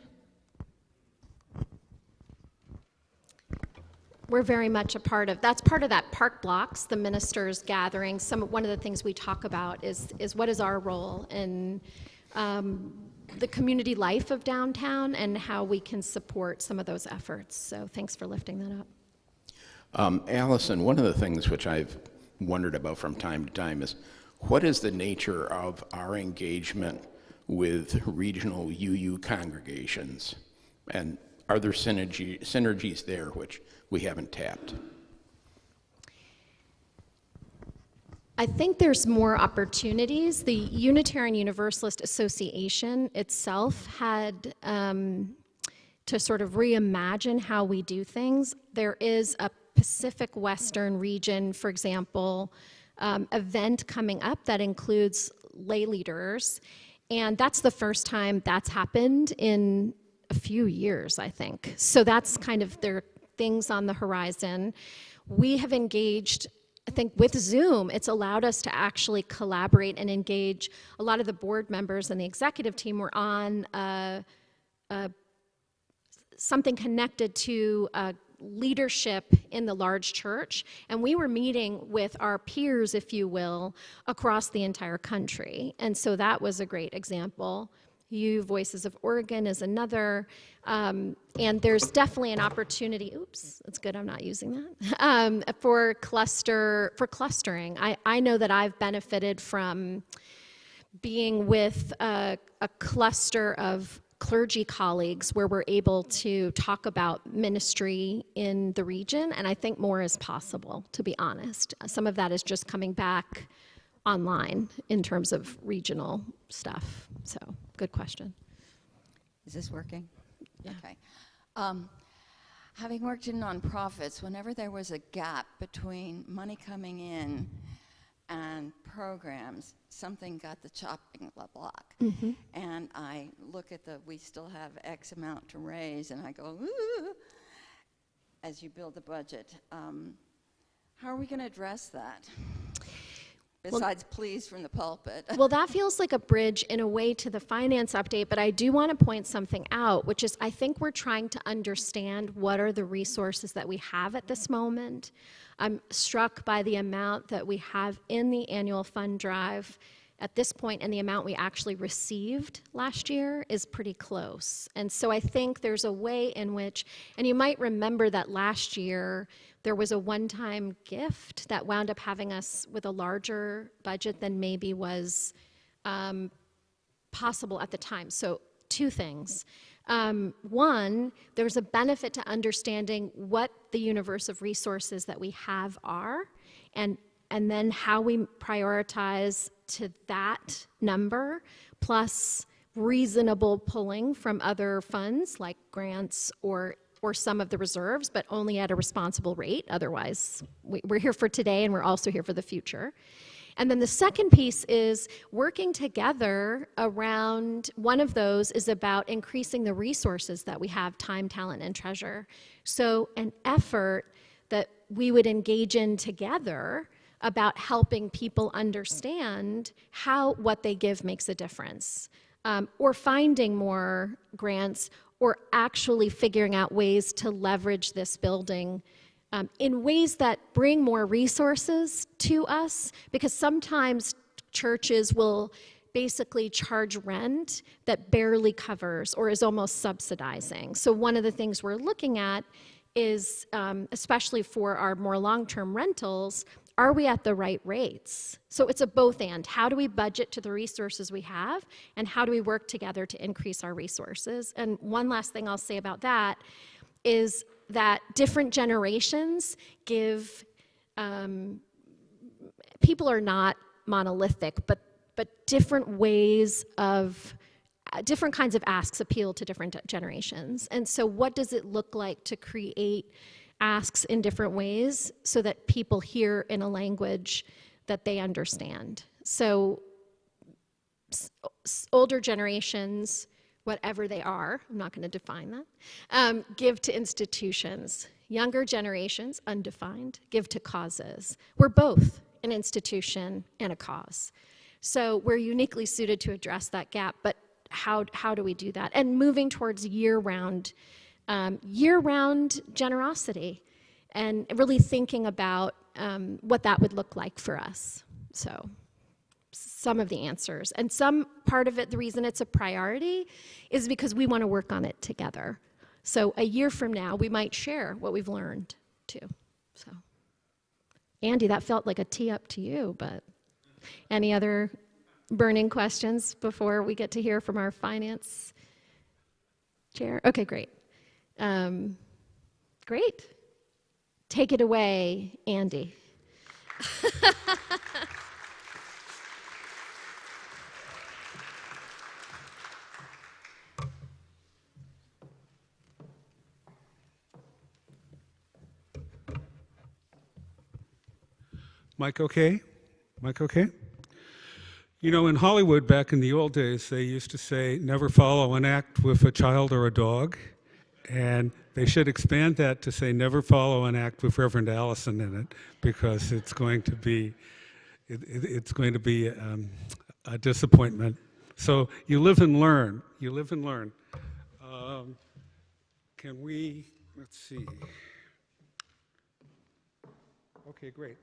We're very much a part of, that's part of that Park Blocks, the ministers gathering. One of the things we talk about is what is our role in the community life of downtown and how we can support some of those efforts. So thanks for lifting that up. Alison, one of the things which I've wondered about from time to time is, what is the nature of our engagement with regional UU congregations? And are there synergies there which we haven't tapped? I think there's more opportunities. The Unitarian Universalist Association itself had to sort of reimagine how we do things. There is a Pacific Western region, for example, event coming up that includes lay leaders, and that's the first time that's happened in a few years, I think. So that's kind of, there are things on the horizon. We have engaged, I think with Zoom, it's allowed us to actually collaborate and engage. A lot of the board members and the executive team were on something connected to leadership in the large church, and we were meeting with our peers, if you will, across the entire country. And so that was a great example. Voices of Oregon is another, and there's definitely an opportunity, oops, it's good I'm not using that, for clustering. I know that I've benefited from being with a cluster of clergy colleagues where we're able to talk about ministry in the region, and I think more is possible, to be honest. Some of that is just coming back online in terms of regional stuff. So, good question. Is this working? Yeah. Okay. Having worked in nonprofits, whenever there was a gap between money coming in and programs, something got the chopping block. Mm-hmm. And I look at we still have X amount to raise, and I go, ooh, as you build the budget. How are we going to address that? Besides pleas from the pulpit. Well, that feels like a bridge in a way to the finance update, but I do want to point something out, which is I think we're trying to understand what are the resources that we have at this moment. I'm struck by the amount that we have in the annual fund drive at this point, and the amount we actually received last year is pretty close. And so I think there's a way in which, and you might remember that last year there was a one-time gift that wound up having us with a larger budget than maybe was possible at the time. So two things. One, there's a benefit to understanding what the universe of resources that we have are, and then how we prioritize to that number, plus reasonable pulling from other funds like grants or some of the reserves, but only at a responsible rate. Otherwise, we're here for today and we're also here for the future. And then the second piece is working together around, one of those is about increasing the resources that we have, time, talent, and treasure. So an effort that we would engage in together about helping people understand how what they give makes a difference, or finding more grants, or actually figuring out ways to leverage this building in ways that bring more resources to us, because sometimes churches will basically charge rent that barely covers or is almost subsidizing. So one of the things we're looking at is, especially for our more long-term rentals, are we at the right rates? So it's a both and. How do we budget to the resources we have, and how do we work together to increase our resources? And one last thing I'll say about that is that different generations give, people are not monolithic, but different ways of, different kinds of asks appeal to different generations. And so what does it look like to create asks in different ways so that people hear in a language that they understand? So older generations, whatever they are, I'm not going to define that, give to institutions. Younger generations, undefined, give to causes. We're both an institution and a cause. So we're uniquely suited to address that gap, but how do we do that? And moving towards year-round generosity, and really thinking about what that would look like for us. So some of the answers. And some part of it, the reason it's a priority is because we want to work on it together. So a year from now, we might share what we've learned too. So Andy, that felt like a tee up to you, but any other burning questions before we get to hear from our finance chair? Okay, great. Great. Take it away, Andy. Mic okay? Mic okay? You know, in Hollywood back in the old days, they used to say, never follow an act with a child or a dog. And they should expand that to say, never follow an act with Reverend Alison in it, because it's going to be, a disappointment. So you live and learn. You live and learn. Can we, let's see. Okay, great.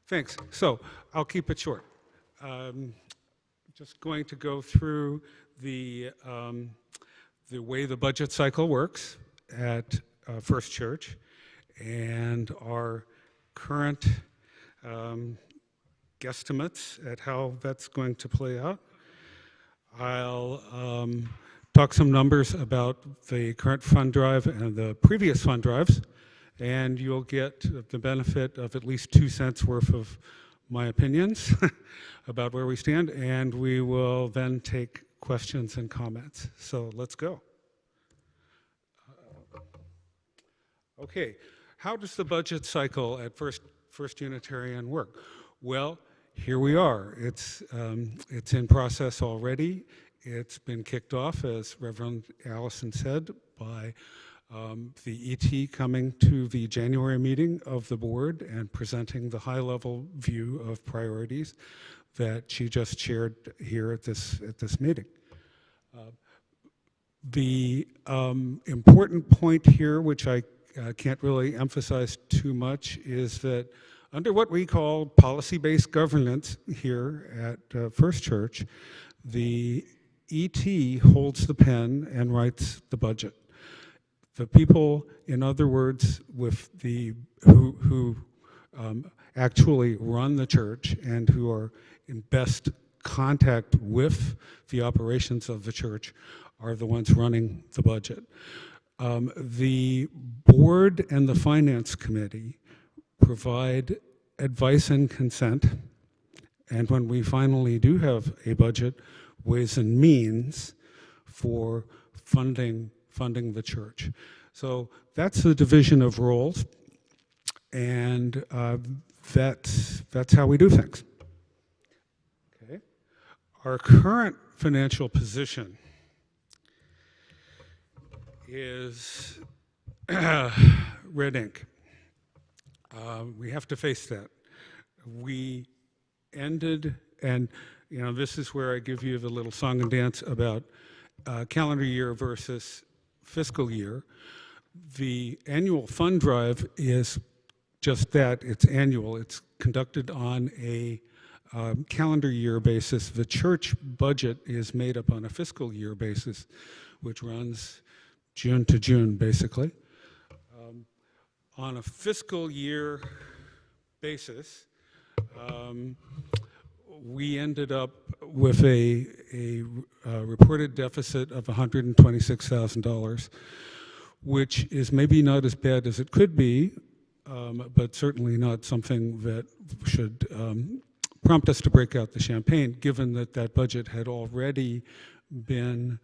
Thanks. So I'll keep it short. Just going to go through the way the budget cycle works at First Church and our current guesstimates at how that's going to play out. I'll talk some numbers about the current fund drive and the previous fund drives, and you'll get the benefit of at least 2 cents worth of my opinions about where we stand, and we will then take questions and comments. So let's go. Okay, how does the budget cycle at First Unitarian work? Well, here we are. It's in process already. It's been kicked off, as Reverend Allison said, by the ET coming to the January meeting of the board and presenting the high-level view of priorities that she just shared here at this meeting. The important point here, which I can't really emphasize too much, is that under what we call policy-based governance here at First Church, the ET holds the pen and writes the budget. The people, in other words, with who actually run the church and who are in best contact with the operations of the church are the ones running the budget. The board and the finance committee provide advice and consent, and when we finally do have a budget, ways and means for funding the church. So that's the division of roles, and that's how we do things. Okay. Our current financial position is red ink. We have to face that. We ended, and this is where I give you the little song and dance about calendar year versus fiscal year. The annual fund drive is just that, it's annual. It's conducted on a calendar year basis. The church budget is made up on a fiscal year basis, which runs June to June, basically. On a fiscal year basis, we ended up with a reported deficit of $126,000, which is maybe not as bad as it could be, but certainly not something that should prompt us to break out the champagne, given that that budget had already been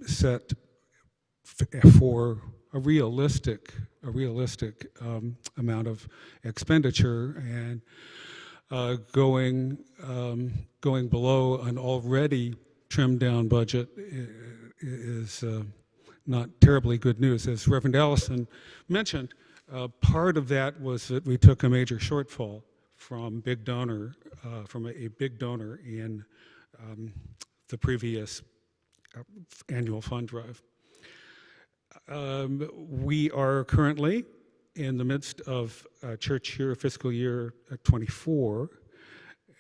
set for a realistic amount of expenditure, and going below an already trimmed down budget is not terribly good news. As Reverend Allison mentioned, part of that was that we took a major shortfall from big donor from a big donor in the previous annual fund drive. We are currently in the midst of church year, fiscal year 24,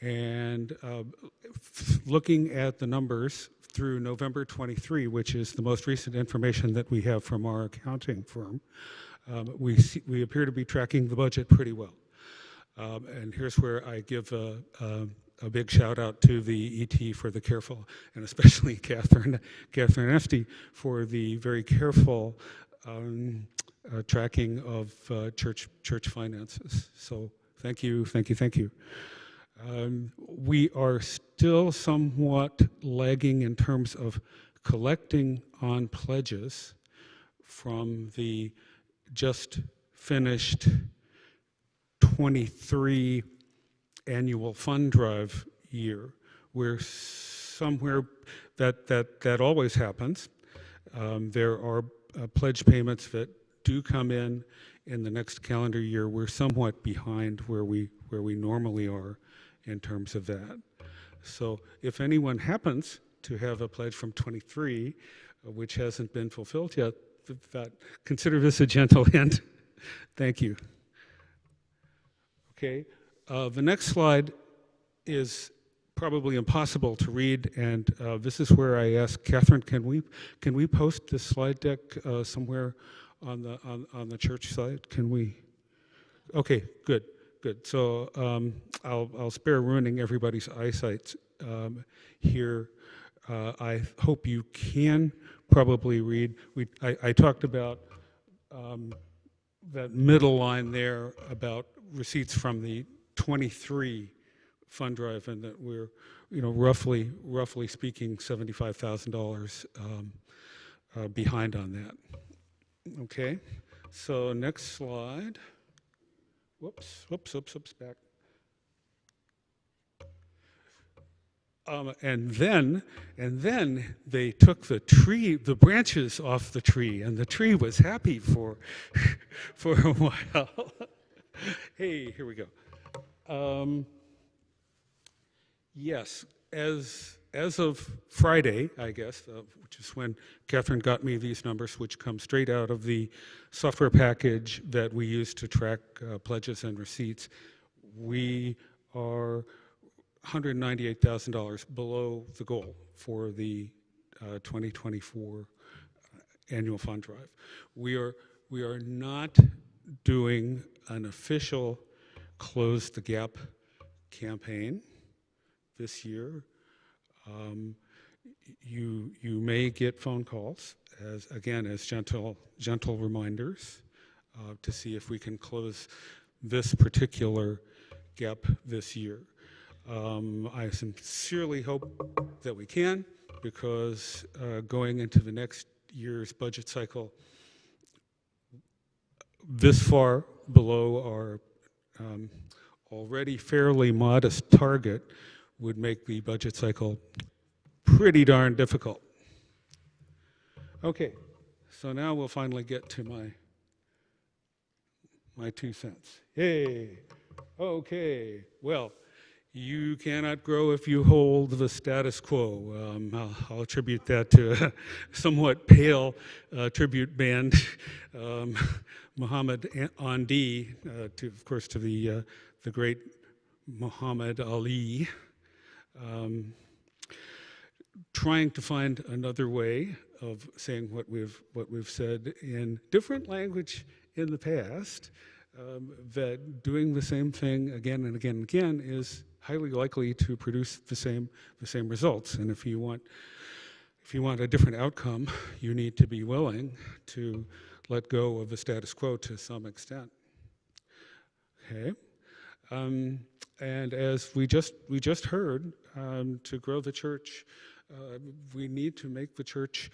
and looking at the numbers through November 23, which is the most recent information that we have from our accounting firm, we appear to be tracking the budget pretty well. And here's where I give a big shout out to the ET for the careful, and especially Catherine Esty for the very careful tracking of church finances. So thank you. We are still somewhat lagging in terms of collecting on pledges from the just finished 23 annual fund drive year. We're somewhere that always happens. There are pledge payments that do come in the next calendar year. We're somewhat behind where we normally are in terms of that. So if anyone happens to have a pledge from 23, which hasn't been fulfilled yet, consider this a gentle hint. Thank you. Okay, the next slide is probably impossible to read, and this is where I asked Catherine, can we post this slide deck somewhere on the church site? Can we? Okay, good. So I'll spare ruining everybody's eyesight here. I hope you can probably read. I talked about that middle line there about receipts from the 23 fund drive, and that we're, roughly speaking, $75,000 behind on that. Okay, so next slide. Whoops, back. And then they took the branches off the tree, and the tree was happy for a while. Hey, here we go. Yes, as of Friday, I guess, which is when Catherine got me these numbers, which come straight out of the software package that we use to track pledges and receipts, we are $198,000 below the goal for the 2024 annual fund drive. We are not doing an official Close the Gap campaign this year. You may get phone calls as gentle reminders to see if we can close this particular gap this year. I sincerely hope that we can, because going into the next year's budget cycle, this far below our already fairly modest target would make the budget cycle pretty darn difficult. Okay, so now we'll finally get to my 2 cents. Yay! Okay, well, you cannot grow if you hold the status quo. I'll attribute that to a somewhat pale tribute band, Muhammad Ali, of course, to the great Muhammad Ali. Trying to find another way of saying what we've said in different language in the past, that doing the same thing again and again and again is highly likely to produce the same results. And if you want a different outcome, you need to be willing to let go of the status quo to some extent. Okay, and as we just heard, to grow the church, we need to make the church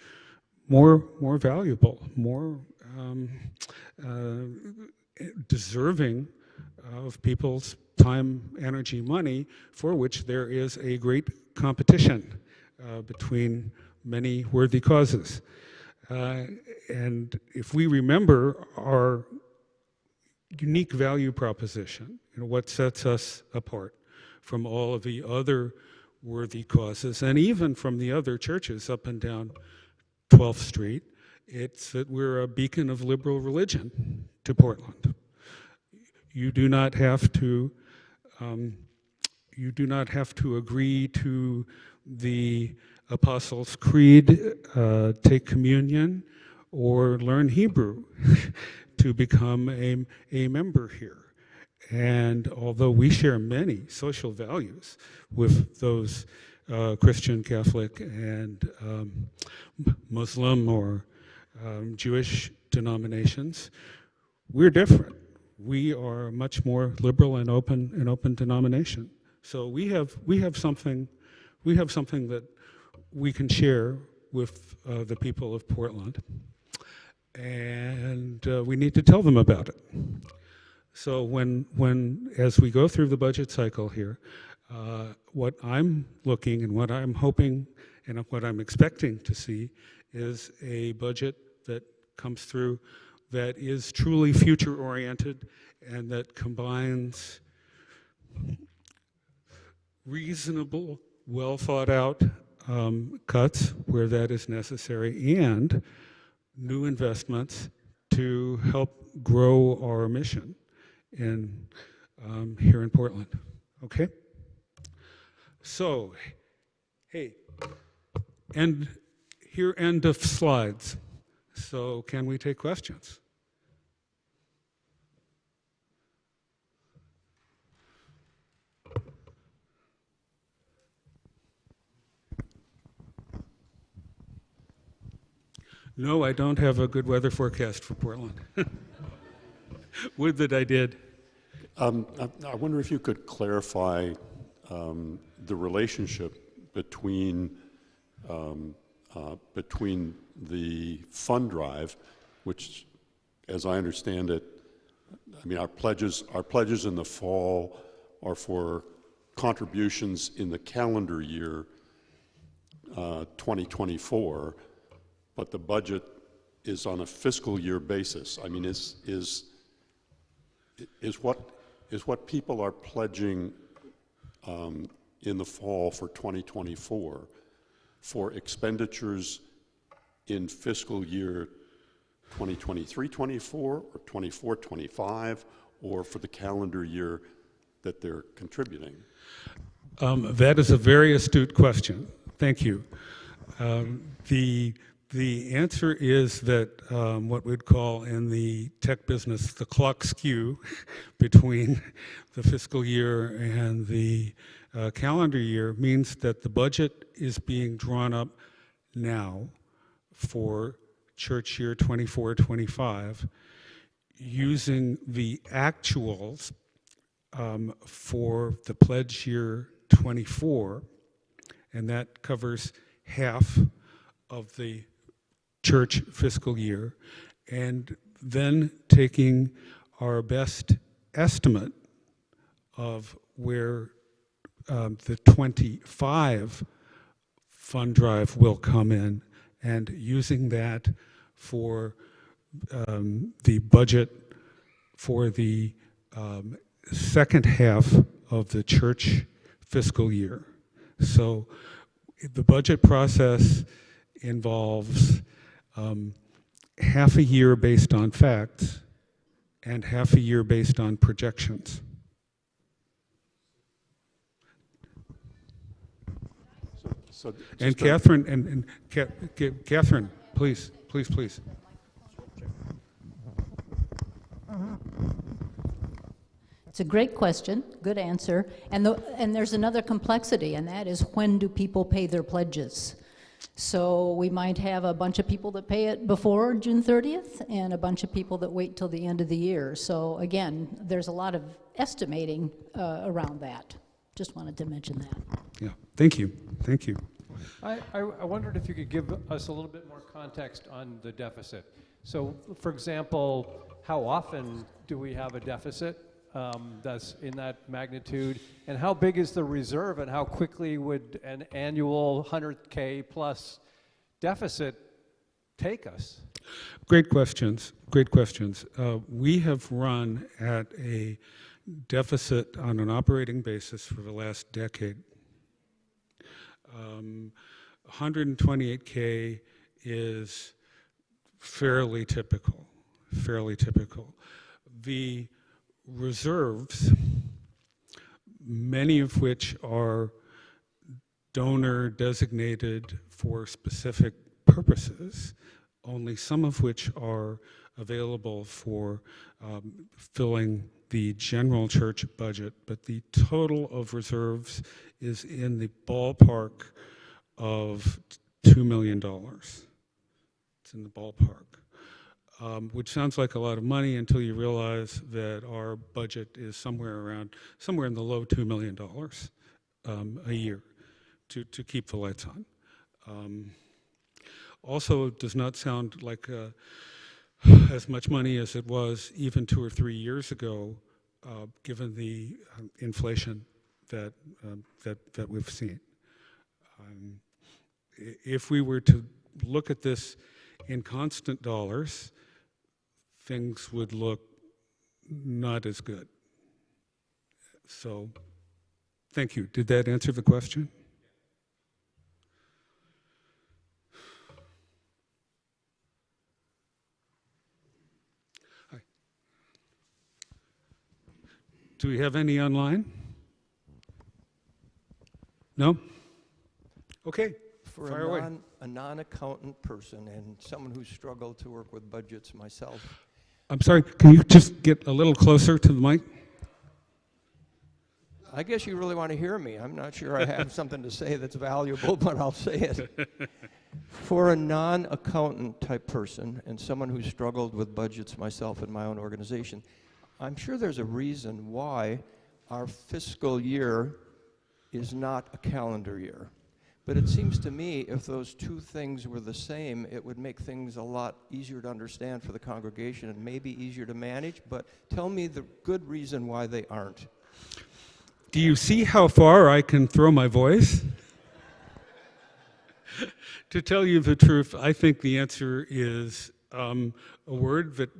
more valuable, more deserving of people's time, energy, money, for which there is a great competition between many worthy causes. And if we remember our unique value proposition, what sets us apart from all of the other worthy causes, and even from the other churches up and down 12th Street, it's that we're a beacon of liberal religion to Portland. You do not have to agree to the Apostles' Creed, take communion, or learn Hebrew to become a member here. And although we share many social values with those Christian, Catholic, and Muslim or Jewish denominations, we're different. We are a much more liberal and open denomination. So we have something that we can share with the people of Portland, and we need to tell them about it. So as we go through the budget cycle here, what I'm looking and what I'm hoping and what I'm expecting to see is a budget that comes through that is truly future-oriented and that combines reasonable, well-thought-out cuts where that is necessary, and new investments to help grow our mission in here in Portland. Okay? So, hey, end of slides. So can we take questions? No, I don't have a good weather forecast for Portland. Would that I did. I wonder if you could clarify the relationship between the fund drive, which, as I understand it, I mean, our pledges in the fall are for contributions in the calendar year 2024, but the budget is on a fiscal year basis. I mean, is what people are pledging in the fall for 2024 for expenditures in fiscal year 2023-24 or 24-25, or for the calendar year that they're contributing? That is a very astute question. Thank you. The answer is that what we'd call in the tech business the clock skew between the fiscal year and the calendar year means that the budget is being drawn up now for church year 24-25 using the actuals for the pledge year 24, and that covers half of the church fiscal year, and then taking our best estimate of where the 25 fund drive will come in, and using that for the budget for the second half of the church fiscal year. So the budget process involves half a year based on facts and half a year based on projections. And Catherine, Catherine, please. It's a great question, good answer, and there's another complexity, and that is, when do people pay their pledges? So we might have a bunch of people that pay it before June 30th and a bunch of people that wait till the end of the year. So again, there's a lot of estimating around that. Just wanted to mention that. Yeah, thank you. I wondered if you could give us a little bit more context on the deficit. So, for example, how often do we have a deficit that's in that magnitude? And how big is the reserve, and how quickly would an annual 100K plus deficit take us? Great questions. We have run at a deficit on an operating basis for the last decade. 128K is fairly typical. The reserves, many of which are donor designated for specific purposes, only some of which are available for filling the general church budget, but the total of reserves is in the ballpark of $2 million. It's in the ballpark, which sounds like a lot of money until you realize that our budget is somewhere in the low $2 million a year to keep the lights on. Also, it does not sound like as much money as it was even 2 or 3 years ago, given the inflation that we've seen. If we were to look at this in constant dollars, things would look not as good. So, thank you. Did that answer the question? Do we have any online? No? Okay, For fire away. a non-accountant person and someone who's struggled to work with budgets myself. I'm sorry, can you just get a little closer to the mic? I guess you really want to hear me. I'm not sure I have something to say that's valuable, but I'll say it. For a non-accountant type person and someone who's struggled with budgets myself in my own organization, I'm sure there's a reason why our fiscal year is not a calendar year. But it seems to me if those two things were the same, it would make things a lot easier to understand for the congregation and maybe easier to manage. But tell me the good reason why they aren't. Do you see how far I can throw my voice? To tell you the truth, I think the answer is a word that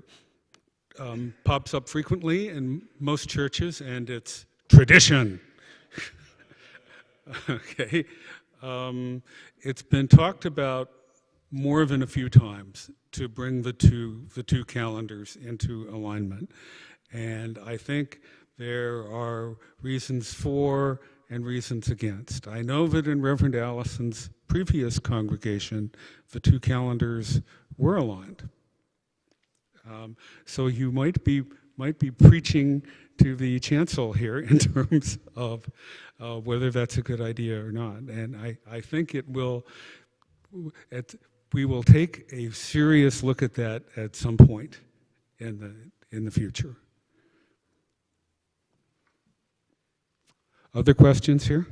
pops up frequently in most churches, and it's tradition. Okay. It's been talked about more than a few times to bring the two calendars into alignment. And I think there are reasons for and reasons against. I know that in Reverend Allison's previous congregation, the two calendars were aligned. So you might be preaching to the chancel here in terms of whether that's a good idea or not. And I think we will take a serious look at that at some point in the future. Other questions here?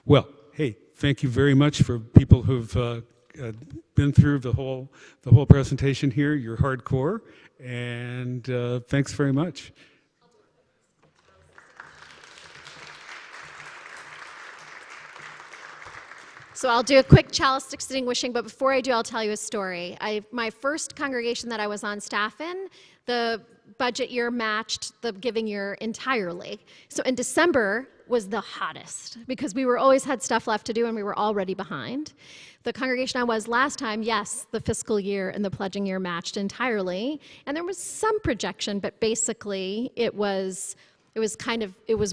Well, hey, thank you very much for people who've been through the whole presentation here. You're hardcore, and thanks very much. So I'll do a quick chalice extinguishing, but before I do, I'll tell you a story. My first congregation that I was on staff in, the budget year matched the giving year entirely. So in December was the hottest because we always had stuff left to do and we were already behind. The congregation I was last time, yes, the fiscal year and the pledging year matched entirely, and there was some projection, but basically it was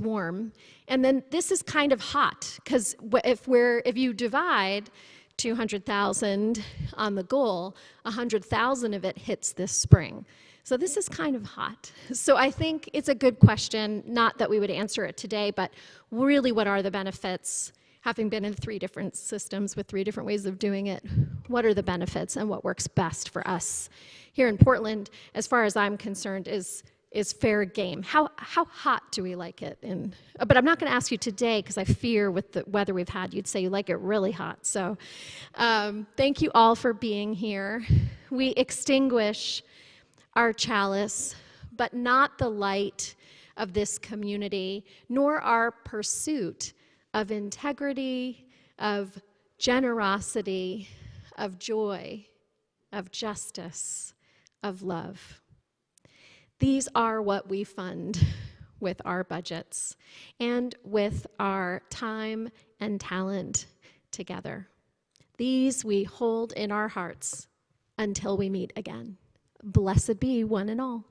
warm. And then this is kind of hot because if you divide 200,000 on the goal, 100,000 of it hits this spring. So this is kind of hot. So I think it's a good question, not that we would answer it today, but really what are the benefits? Having been in 3 different systems with 3 different ways of doing it, what are the benefits and what works best for us? Here in Portland, as far as I'm concerned, is fair game. How hot do we like it? But I'm not going to ask you today because I fear with the weather we've had, you'd say you like it really hot. So thank you all for being here. We extinguish our chalice, but not the light of this community, nor our pursuit of integrity, of generosity, of joy, of justice, of love. These are what we fund with our budgets and with our time and talent together. These we hold in our hearts until we meet again. Blessed be one and all.